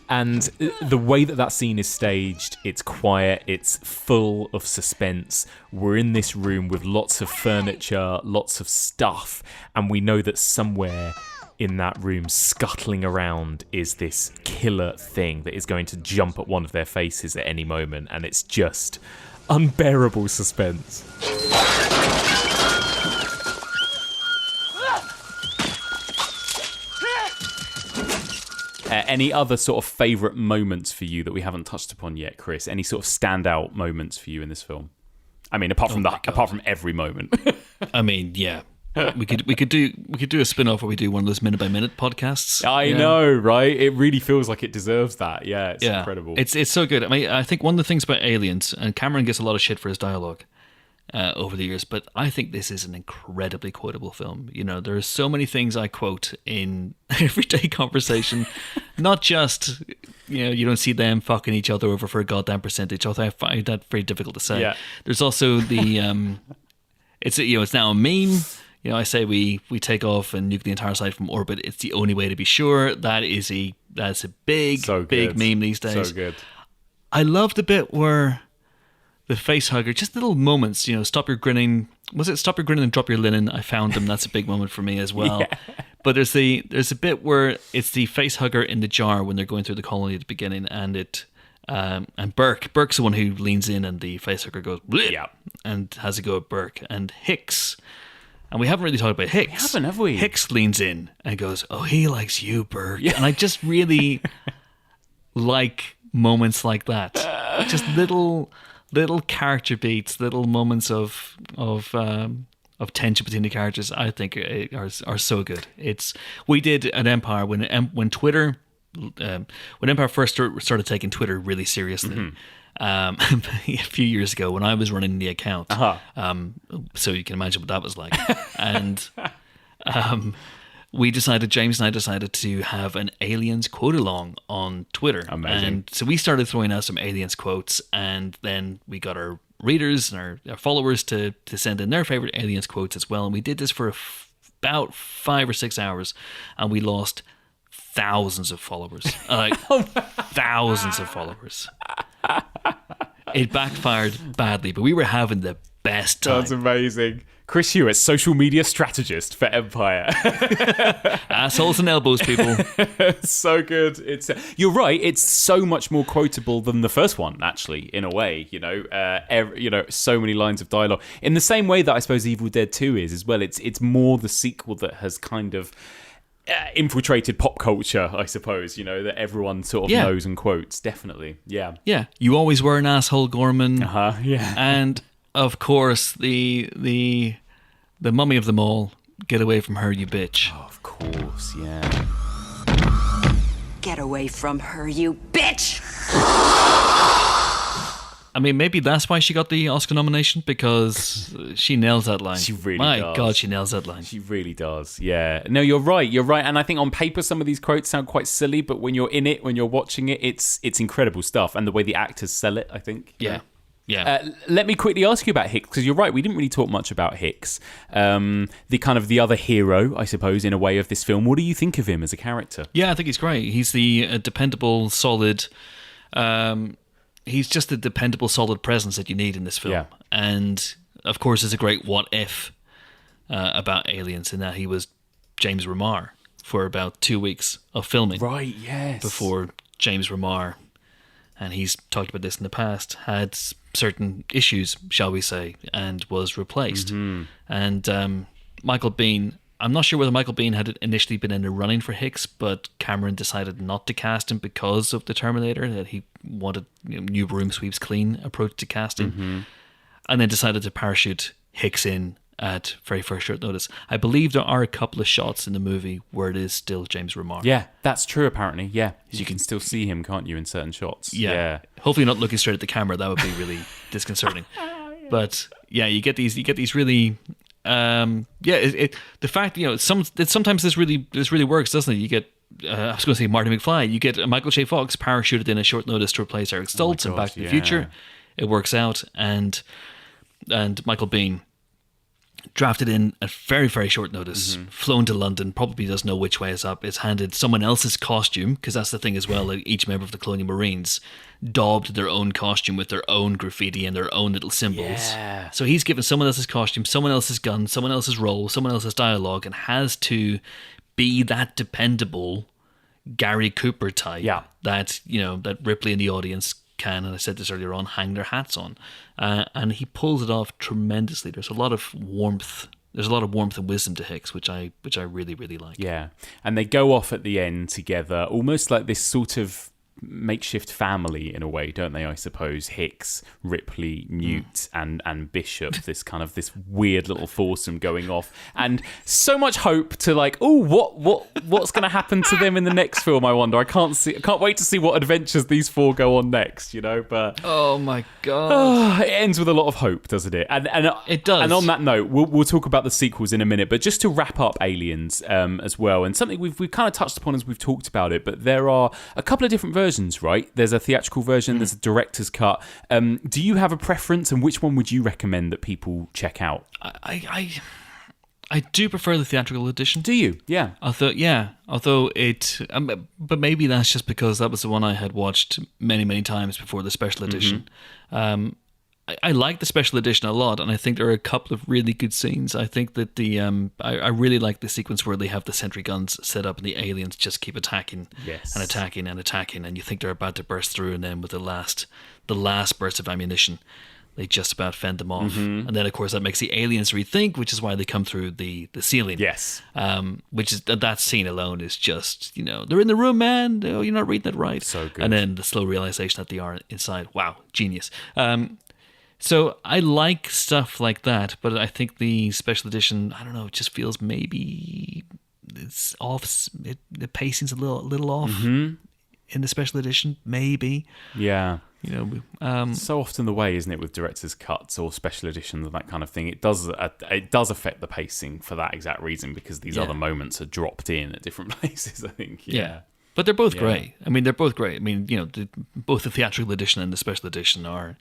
And the way that scene is staged, it's quiet, it's full of suspense. We're in this room with lots of furniture, lots of stuff, and we know that somewhere in that room scuttling around is this killer thing that is going to jump at one of their faces at any moment, and it's just unbearable suspense. Any other sort of favourite moments for you that we haven't touched upon yet, Chris? Any sort of standout moments for you in this film? I mean, apart from every moment. I mean, yeah, we could do a spin-off where we do one of those minute by minute podcasts. I know, right? It really feels like it deserves that. Yeah, it's incredible. It's so good. I mean, I think one of the things about Aliens, and Cameron gets a lot of shit for his dialogue over the years, but I think this is an incredibly quotable film. You know, there are so many things I quote in everyday conversation, not just, you know, you don't see them fucking each other over for a goddamn percentage, although I find that very difficult to say. Yeah. There's also the, it's now a meme. You know, I say we take off and nuke the entire site from orbit. It's the only way to be sure. That's a big meme these days. So good. I love the bit where the face hugger, just little moments, you know, stop your grinning. Was it stop your grinning and drop your linen? I found them. That's a big moment for me as well. Yeah. But there's a bit where it's the face hugger in the jar when they're going through the colony at the beginning, and and Burke's the one who leans in, and the face hugger goes bleh, and has a go at Burke, and Hicks. And we haven't really talked about Hicks. We haven't, have we? Hicks leans in and goes, "Oh, he likes you, Burke." Yeah. And I just really like moments like that. Just little character beats, little moments of tension between the characters. I think are so good. We did at Empire when Twitter when Empire first started taking Twitter really seriously. Mm-hmm. A few years ago when I was running the account. So you can imagine what that was like. And James and I decided to have an Aliens quote along on Twitter. Amazing. And so we started throwing out some Aliens quotes, and then we got our readers and our followers to send in their favorite Aliens quotes as well. And we did this for about 5 or 6 hours, and we lost thousands of followers. Thousands of followers. It backfired badly, but we were having the best time. That's amazing. Chris Hewitt, social media strategist for Empire. Assholes and elbows, people. So good. You're right. It's so much more quotable than the first one, actually, in a way. You know, so many lines of dialogue. In the same way that I suppose Evil Dead 2 is as well. It's more the sequel that has kind of infiltrated pop culture, I suppose, you know, that everyone sort of knows and quotes. Definitely. Yeah. Yeah. You always were an asshole, Gorman. Yeah. And of course the mummy of them all, get away from her, you bitch. Oh, of course, yeah. Get away from her, you bitch! I mean, maybe that's why she got the Oscar nomination, because she nails that line. She really does. My God, she nails that line. She really does, yeah. No, you're right. And I think on paper some of these quotes sound quite silly, but when you're in it, when you're watching it, it's incredible stuff. And the way the actors sell it, I think. Yeah. Let me quickly ask you about Hicks, because you're right, we didn't really talk much about Hicks. The other hero, I suppose, in a way, of this film. What do you think of him as a character? Yeah, I think he's great. He's the dependable, solid... he's just the dependable, solid presence that you need in this film. Yeah. And, of course, there's a great what-if about Aliens, in that he was James Remar for about 2 weeks of filming. Right, yes. Before James Remar, and he's talked about this in the past, had certain issues, shall we say, and was replaced. Mm-hmm. And Michael Biehn, I'm not sure whether Michael Biehn had initially been in the running for Hicks, but Cameron decided not to cast him because of the Terminator, that he wanted new broom sweeps clean approach to casting, and then decided to parachute Hicks in at very first short notice. I believe there are a couple of shots in the movie where it is still James Remar. Yeah, that's true apparently. Yeah, you can still see him, can't you, in certain shots? Yeah. Hopefully not looking straight at the camera. That would be really disconcerting. But yeah, you get these really. The fact sometimes this really works, doesn't it? You get I was going to say Marty McFly. You get Michael J. Fox parachuted in a short notice to replace Eric Stoltz in Back to the Future. It works out, and Michael Biehn drafted in at very, very short notice, flown to London, probably doesn't know which way is up, is handed someone else's costume, because that's the thing as well, like each member of the Colonial Marines daubed their own costume with their own graffiti and their own little symbols. Yeah. So he's given someone else's costume, someone else's gun, someone else's role, someone else's dialogue, and has to be that dependable Gary Cooper type that, that Ripley in the audience can, and I said this earlier on, hang their hats on. And he pulls it off tremendously. There's a lot of warmth. There's a lot of warmth and wisdom to Hicks, which I really, really like. Yeah. And they go off at the end together, almost like this sort of makeshift family in a way, don't they, I suppose? Hicks, Ripley, Newt, and Bishop, this weird little foursome going off. And so much hope to what's going to happen to them in the next film, I wonder. I can't wait to see what adventures these four go on next, but oh my god. It ends with a lot of hope, doesn't it? And it does. And on that note, we'll talk about the sequels in a minute, but just to wrap up Aliens as well, and something we've kind of touched upon as we've talked about it, but there are a couple of different versions, right? There's a theatrical version, there's a director's cut. Do you have a preference, and which one would you recommend that people check out? I do prefer the theatrical edition. Do you? Yeah. Although it, but maybe that's just because that was the one I had watched many, many times before the special edition. I like the special edition a lot, and I think there are a couple of really good scenes. I think that I really like the sequence where they have the sentry guns set up and the aliens just keep attacking and attacking and attacking, and you think they're about to burst through, and then with the last burst of ammunition, they just about fend them off. And then, of course, that makes the aliens rethink, which is why they come through the ceiling. Yes. Which is that scene alone is just, they're in the room, man. Oh, you're not reading it right. So good. And then the slow realization that they are inside. Wow, genius. So I like stuff like that, but I think the special edition, I don't know, it just feels maybe it's off. The pacing's a little off in the special edition, maybe. Yeah. So often the way, isn't it, with director's cuts or special editions and that kind of thing? It does affect the pacing for that exact reason, because these other moments are dropped in at different places, I think. Yeah. But they're both great. I mean, they're both great. I mean, both the theatrical edition and the special edition are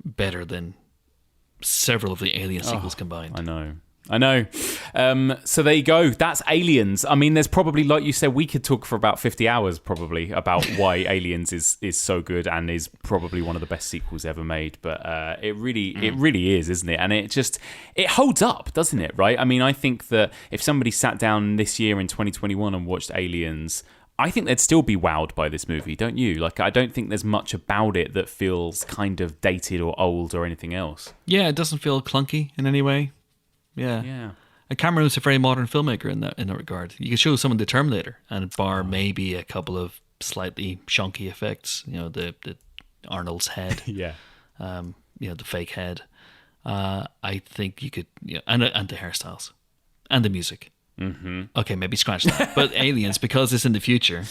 better than several of the Alien sequels combined. I know. So there you go. That's Aliens. I mean, there's probably, like you said, we could talk for about 50 hours probably about why Aliens is so good and is probably one of the best sequels ever made. But it really is, isn't it? And it holds up, doesn't it? Right? I mean, I think that if somebody sat down this year in 2021 and watched Aliens, I think they'd still be wowed by this movie, don't you? Like, I don't think there's much about it that feels kind of dated or old or anything else. Yeah, it doesn't feel clunky in any way. Yeah. And Cameron was a very modern filmmaker in that regard. You could show someone the Terminator and bar maybe a couple of slightly shonky effects. The Arnold's head. Yeah. The fake head. I think you could, and the hairstyles and the music. Okay, maybe scratch that. But Aliens, because it's in the future,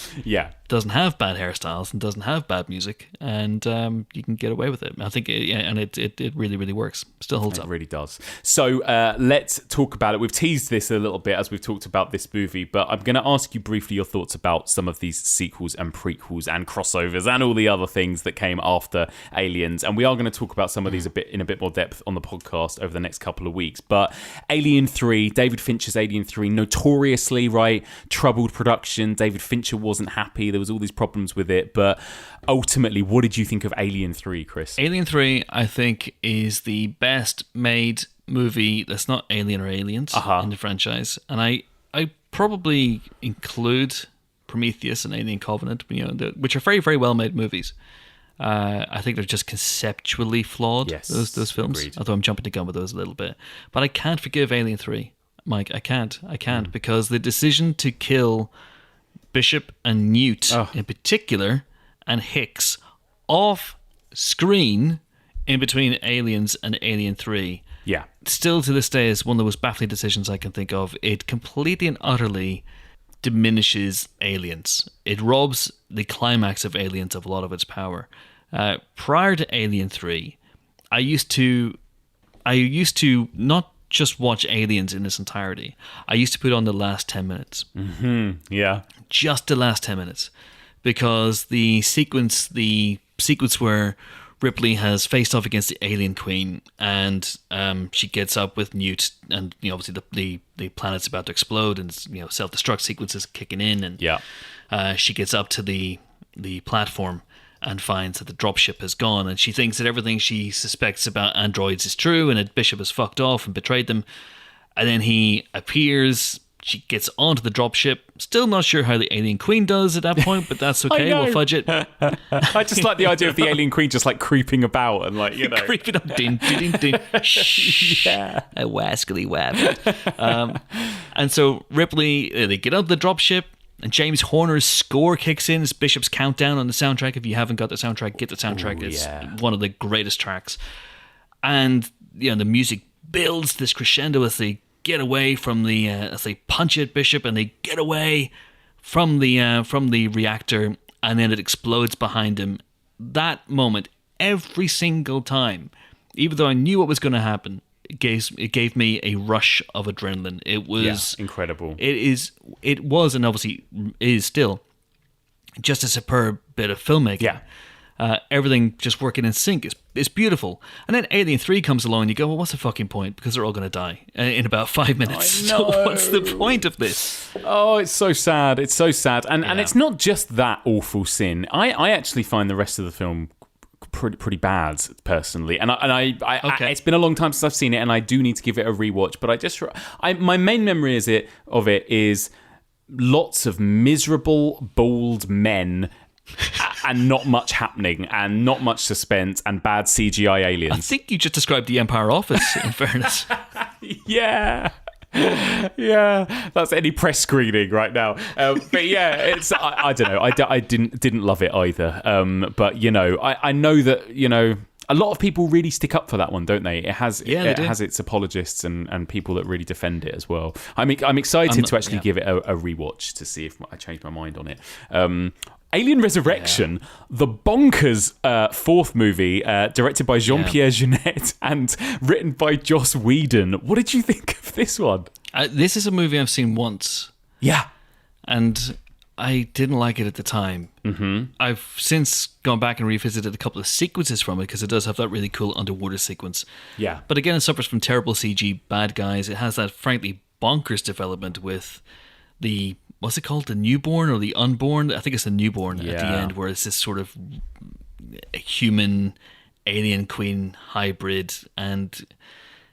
doesn't have bad hairstyles and doesn't have bad music, and you can get away with it. I think, it really, really works. Still holds up. It really does. So let's talk about it. We've teased this a little bit as we've talked about this movie, but I'm going to ask you briefly your thoughts about some of these sequels and prequels and crossovers and all the other things that came after Aliens. And we are going to talk about some of these in a bit more depth on the podcast over the next couple of weeks. But Alien 3, David Fincher's Alien 3, notoriously, right, troubled production. David Fincher wasn't happy. There was all these problems with it. But ultimately, what did you think of Alien 3, Chris? Alien 3, I think, is the best made movie that's not Alien or Aliens in the franchise. And I probably include Prometheus and Alien Covenant, which are very, very well made movies. I think they're just conceptually flawed, those films. Agreed. Although I'm jumping the gun with those a little bit. But I can't forgive Alien 3. Mike. I can't because the decision to kill Bishop and Newt in particular, and Hicks off screen in between Aliens and Alien 3, still to this day is one of the most baffling decisions I can think of. It completely and utterly diminishes Aliens. It robs the climax of Aliens of a lot of its power. Prior to Alien 3, I used to not just watch Aliens in its entirety. I used to put on the last 10 minutes. Yeah. Just the last 10 minutes. Because the sequence where Ripley has faced off against the alien queen, and she gets up with Newt, and obviously the planet's about to explode, and self-destruct sequences kicking in, and she gets up to the platform and finds that the dropship has gone, and she thinks that everything she suspects about androids is true, and that Bishop has fucked off and betrayed them. And then he appears. She gets onto the dropship. Still not sure how the alien queen does at that point, but that's okay. We'll fudge it. I just like the idea of the alien queen just like creeping about and creeping up. Din, din, din, din. Shh. A wascally wab. And so Ripley, they get out the dropship, and James Horner's score kicks in. It's Bishop's Countdown on the soundtrack. If you haven't got the soundtrack, get the soundtrack. It's one of the greatest tracks. And the music builds this crescendo as they get away from as they punch at Bishop, and they get away from the reactor, and then it explodes behind him. That moment, every single time, even though I knew what was going to happen, it gave me a rush of adrenaline. It was incredible. It was, and obviously is still, just a superb bit of filmmaking. Yeah. Everything just working in sync is beautiful. And then Alien 3 comes along and you go, well, what's the fucking point? Because they're all going to die in about 5 minutes. So what's the point of this? Oh, it's so sad. It's so sad. And it's not just that awful sin. I actually find the rest of the film pretty bad, personally. And I it's been a long time since I've seen it, and I do need to give it a rewatch. But my main memory of it is lots of miserable, bald men and not much happening, and not much suspense, and bad CGI aliens. I think you just described the Empire Office, in fairness. Yeah, that's any press screening right now. But yeah, it's I don't know. I didn't love it either. But I know that a lot of people really stick up for that one, don't they? It has its apologists and people that really defend it as well. I'm excited to actually give it a rewatch to see if I change my mind on it. Alien Resurrection, the bonkers fourth movie, directed by Jean-Pierre Jeunet and written by Joss Whedon. What did you think of this one? This is a movie I've seen once. Yeah. And I didn't like it at the time. Mm-hmm. I've since gone back and revisited a couple of sequences from it, because it does have that really cool underwater sequence. Yeah. But again, it suffers from terrible CG, bad guys. It has that frankly bonkers development with the... What's it called? The newborn or the unborn? I think it's the newborn at the end, where it's this sort of human alien queen hybrid, and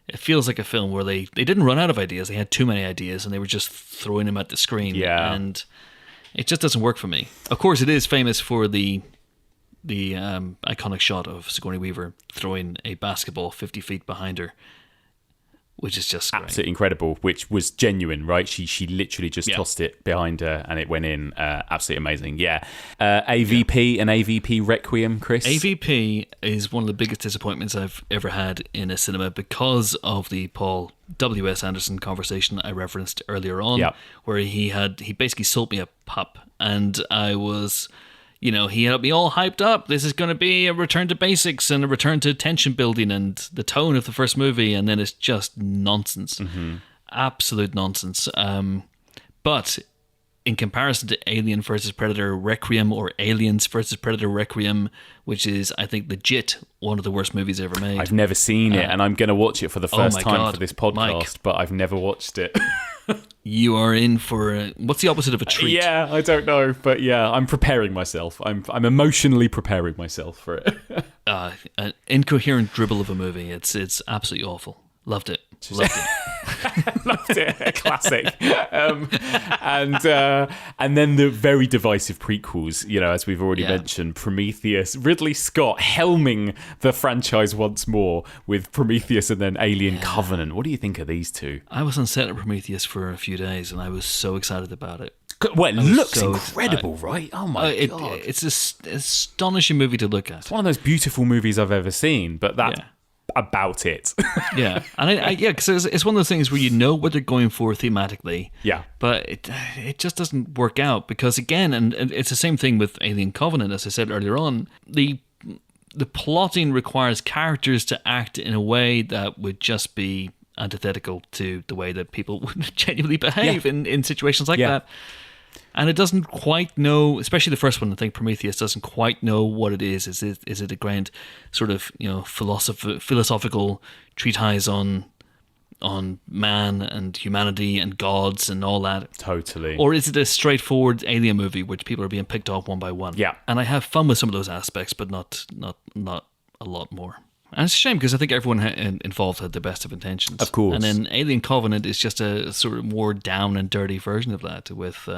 it feels like a film where they didn't run out of ideas. They had too many ideas, and they were just throwing them at the screen. Yeah. And it just doesn't work for me. Of course, it is famous for the iconic shot of Sigourney Weaver throwing a basketball 50 feet behind her, which is just great. Absolutely incredible, which was genuine, right? She literally just tossed it behind her and it went in. Absolutely amazing. Yeah. AVP and AVP Requiem, Chris? AVP is one of the biggest disappointments I've ever had in a cinema, because of the Paul W.S. Anderson conversation I referenced earlier on, where he basically sold me a pup, and I was... he had me all hyped up. This is going to be a return to basics and a return to tension building and the tone of the first movie, and then it's just nonsense. Mm-hmm. Absolute nonsense. But in comparison to Alien vs. Predator Requiem, or Aliens vs. Predator Requiem, which is, I think, legit one of the worst movies ever made. I've never seen it, and I'm going to watch it for the first time for this podcast, Mike, but I've never watched it. You are in for what's the opposite of a treat? Yeah, I don't know, but yeah, I'm preparing myself. I'm emotionally preparing myself for it. An incoherent dribble of a movie. It's absolutely awful. Loved it. Loved it. Loved it. A classic. And then the very divisive prequels, as we've already mentioned, Prometheus, Ridley Scott helming the franchise once more with Prometheus and then Alien Covenant. What do you think of these two? I was on set of Prometheus for a few days and I was so excited about it. Well, it looks incredible, right? Oh my God. It's an astonishing movie to look at. It's one of those beautiful movies I've ever seen, but that... about it. Yeah. And because it's one of those things where you know what they're going for thematically. Yeah. But it just doesn't work out because, again, and it's the same thing with Alien Covenant, as I said earlier on, the plotting requires characters to act in a way that would just be antithetical to the way that people would genuinely behave in situations like that. And it doesn't quite know, especially the first one, I think Prometheus doesn't quite know what it is. Is it a grand sort of, philosophical treatise on man and humanity and gods and all that? Totally. Or is it a straightforward alien movie which people are being picked off one by one? Yeah. And I have fun with some of those aspects, but not a lot more. And it's a shame because I think everyone involved had the best of intentions. Of course. And then Alien Covenant is just a sort of more down and dirty version of that with,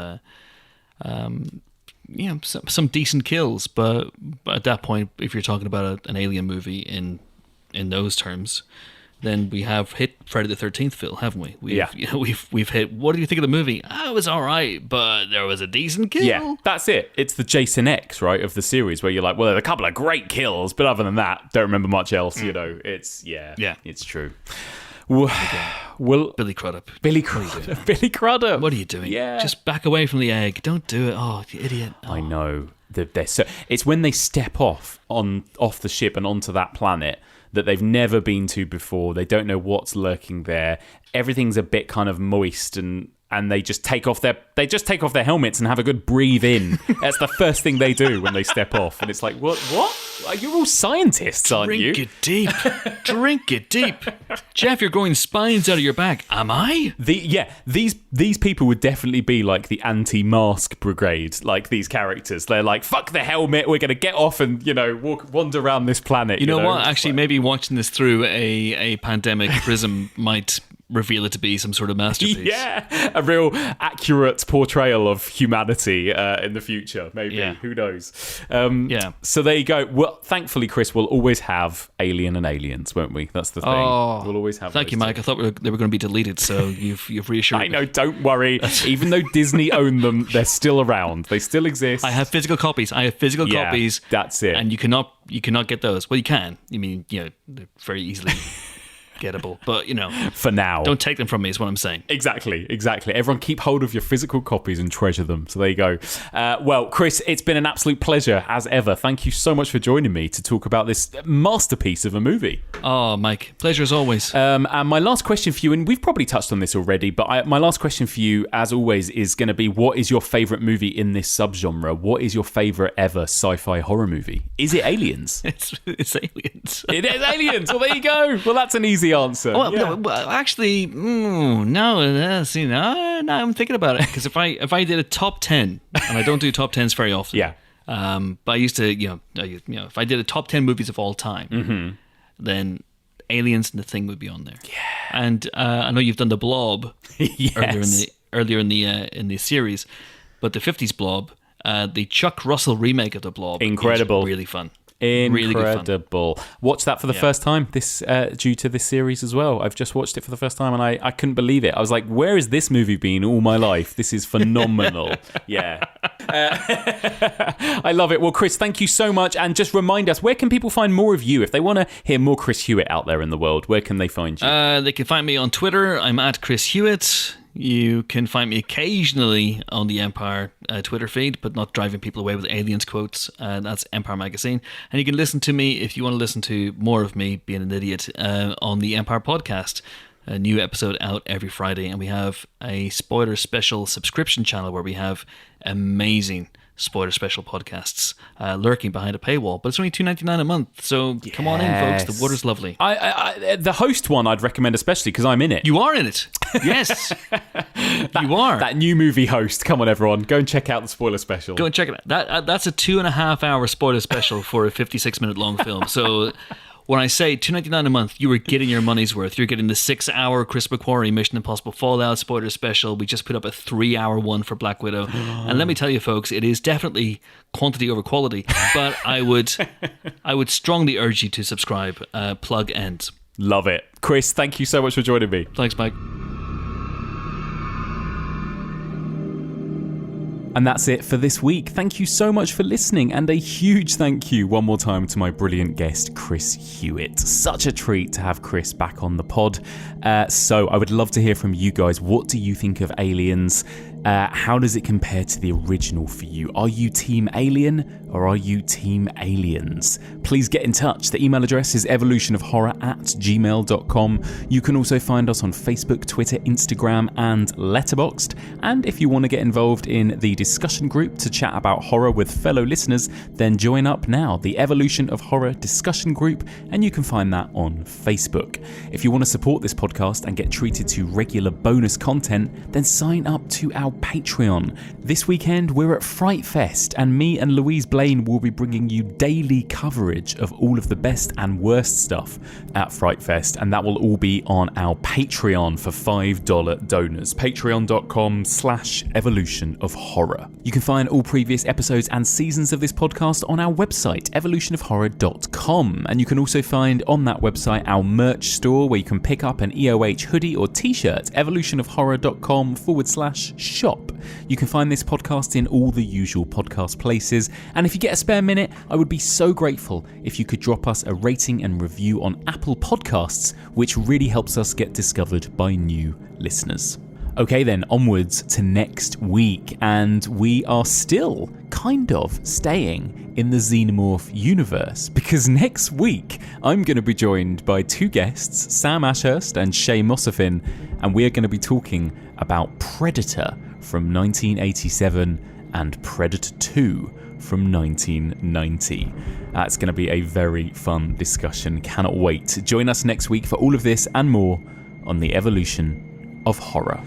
some decent kills. But at that point, if you're talking about an alien movie in those terms, then we have hit Friday the 13th, Phil, haven't we? We've hit. What do you think of the movie? It was all right, but there was a decent kill. Yeah, that's it. It's the Jason X, right, of the series, where you're like, well, there's a couple of great kills, but other than that, don't remember much else. It's it's true. Well, Billy Crudup. Billy Crudup. What are you doing? Yeah, just back away from the egg. Don't do it. Oh, you idiot. Oh. I know. It's when they step off the ship and onto that planet that they've never been to before. They don't know what's lurking there. Everything's a bit kind of moist and they just take off their helmets and have a good breathe in. That's the first thing they do when they step off. And it's like, what? You're all scientists, aren't you? Drink it deep. Drink it deep. Jeff, you're growing spines out of your back. Am I? These people would definitely be like the anti-mask brigade, like these characters. They're like, fuck the helmet, we're going to get off and, wander around this planet. You know what? Actually, maybe watching this through a pandemic prism might reveal it to be some sort of masterpiece. Yeah, a real accurate portrayal of humanity in the future, maybe. Yeah. Who knows? So there you go. Well, thankfully, Chris, we'll always have Alien and Aliens, won't we? That's the thing. Oh, we'll always have Thank you, Mike. I thought they were going to be deleted, so you've reassured me. I know, don't worry. Even though Disney own them, they're still around. They still exist. I have physical copies. Copies. That's it. And you cannot get those. Well, you can. I mean, they're very easily gettable, but for now, don't take them from me is what I'm saying. Exactly. Everyone keep hold of your physical copies and treasure them. So there you go. Well, Chris, it's been an absolute pleasure as ever. Thank you so much for joining me to talk about this masterpiece of a movie. Oh, Mike, pleasure as always. And my last question for you, and we've probably touched on this already, but my last question for you, as always, is going to be: what is your favourite movie in this subgenre? What is your favourite ever sci-fi horror movie? Is it Aliens? It's Aliens. It is Aliens. Well, there you go. Well, that's an easy answer. Well, actually, no. See, now I'm thinking about it, because if I did a top 10, and I don't do top 10s very often. But I used to, if I did a top 10 movies of all time, then Aliens and The Thing would be on there. Yeah. And I know you've done The Blob earlier in the series, but the 50s Blob, the Chuck Russell remake of The Blob, incredible, is really fun. Incredible. Watched that for the first time due to this series as well. I've just watched it for the first time and I couldn't believe it. I was like, where has this movie been all my life? This is phenomenal. Yeah. I love it. Well, Chris, thank you so much. And just remind us, where can people find more of you? If they want to hear more Chris Hewitt out there in the world, where can they find you? They can find me on Twitter. I'm at Chris Hewitt. You can find me occasionally on the Empire Twitter feed, but not driving people away with Aliens quotes. That's Empire Magazine. And you can listen to me, if you want to listen to more of me being an idiot, on the Empire Podcast. A new episode out every Friday. And we have a spoiler special subscription channel where we have amazing spoiler special podcasts lurking behind a paywall, but it's only $2.99 a month, so come on in, folks. The water's lovely. The host one I'd recommend especially because I'm in it. You are in it. Yes. You are. That new movie host. Come on, everyone. Go and check out the spoiler special. Go and check it out. That's a 2.5 hour spoiler special for a 56-minute long film. So When I say $2.99 a month, you are getting your money's worth. You're getting the 6-hour Chris McQuarrie Mission Impossible Fallout spoiler special. We just put up a 3-hour one for Black Widow. And let me tell you, folks, it is definitely quantity over quality. But I would strongly urge you to subscribe. Plug ends. Love it. Chris, thank you so much for joining me. Thanks, Mike. And that's it for this week. Thank you so much for listening, and a huge thank you one more time to my brilliant guest, Chris Hewitt. Such a treat to have Chris back on the pod. So I would love to hear from you guys. What do you think of Aliens? How does it compare to the original for you? Are you Team Alien or are you Team Aliens? Please get in touch. The email address is evolutionofhorror@gmail.com. You can also find us on Facebook, Twitter, Instagram, and Letterboxd. And if you want to get involved in the discussion group to chat about horror with fellow listeners, then join up now, the Evolution of Horror discussion group, and you can find that on Facebook. If you want to support this podcast and get treated to regular bonus content, then sign up to our Patreon. This weekend we're at Fright Fest, and me and Louise Blaine will be bringing you daily coverage of all of the best and worst stuff at Fright Fest, and that will all be on our Patreon for $5 donors. Patreon.com/evolutionofhorror. You can find all previous episodes and seasons of this podcast on our website, evolutionofhorror.com, and you can also find on that website our merch store where you can pick up an EOH hoodie or t-shirt, evolutionofhorror.com/shop. You can find this podcast in all the usual podcast places, and if you get a spare minute, I would be so grateful if you could drop us a rating and review on Apple Podcasts, which really helps us get discovered by new listeners. Okay then, onwards to next week, and we are still kind of staying in the Xenomorph universe, because next week I'm going to be joined by two guests, Sam Ashurst and Shay Mossafin, and we are going to be talking about Predator from 1987 and Predator 2 from 1990. That's going to be a very fun discussion. Cannot wait. Join us next week for all of this and more on the Evolution of Horror.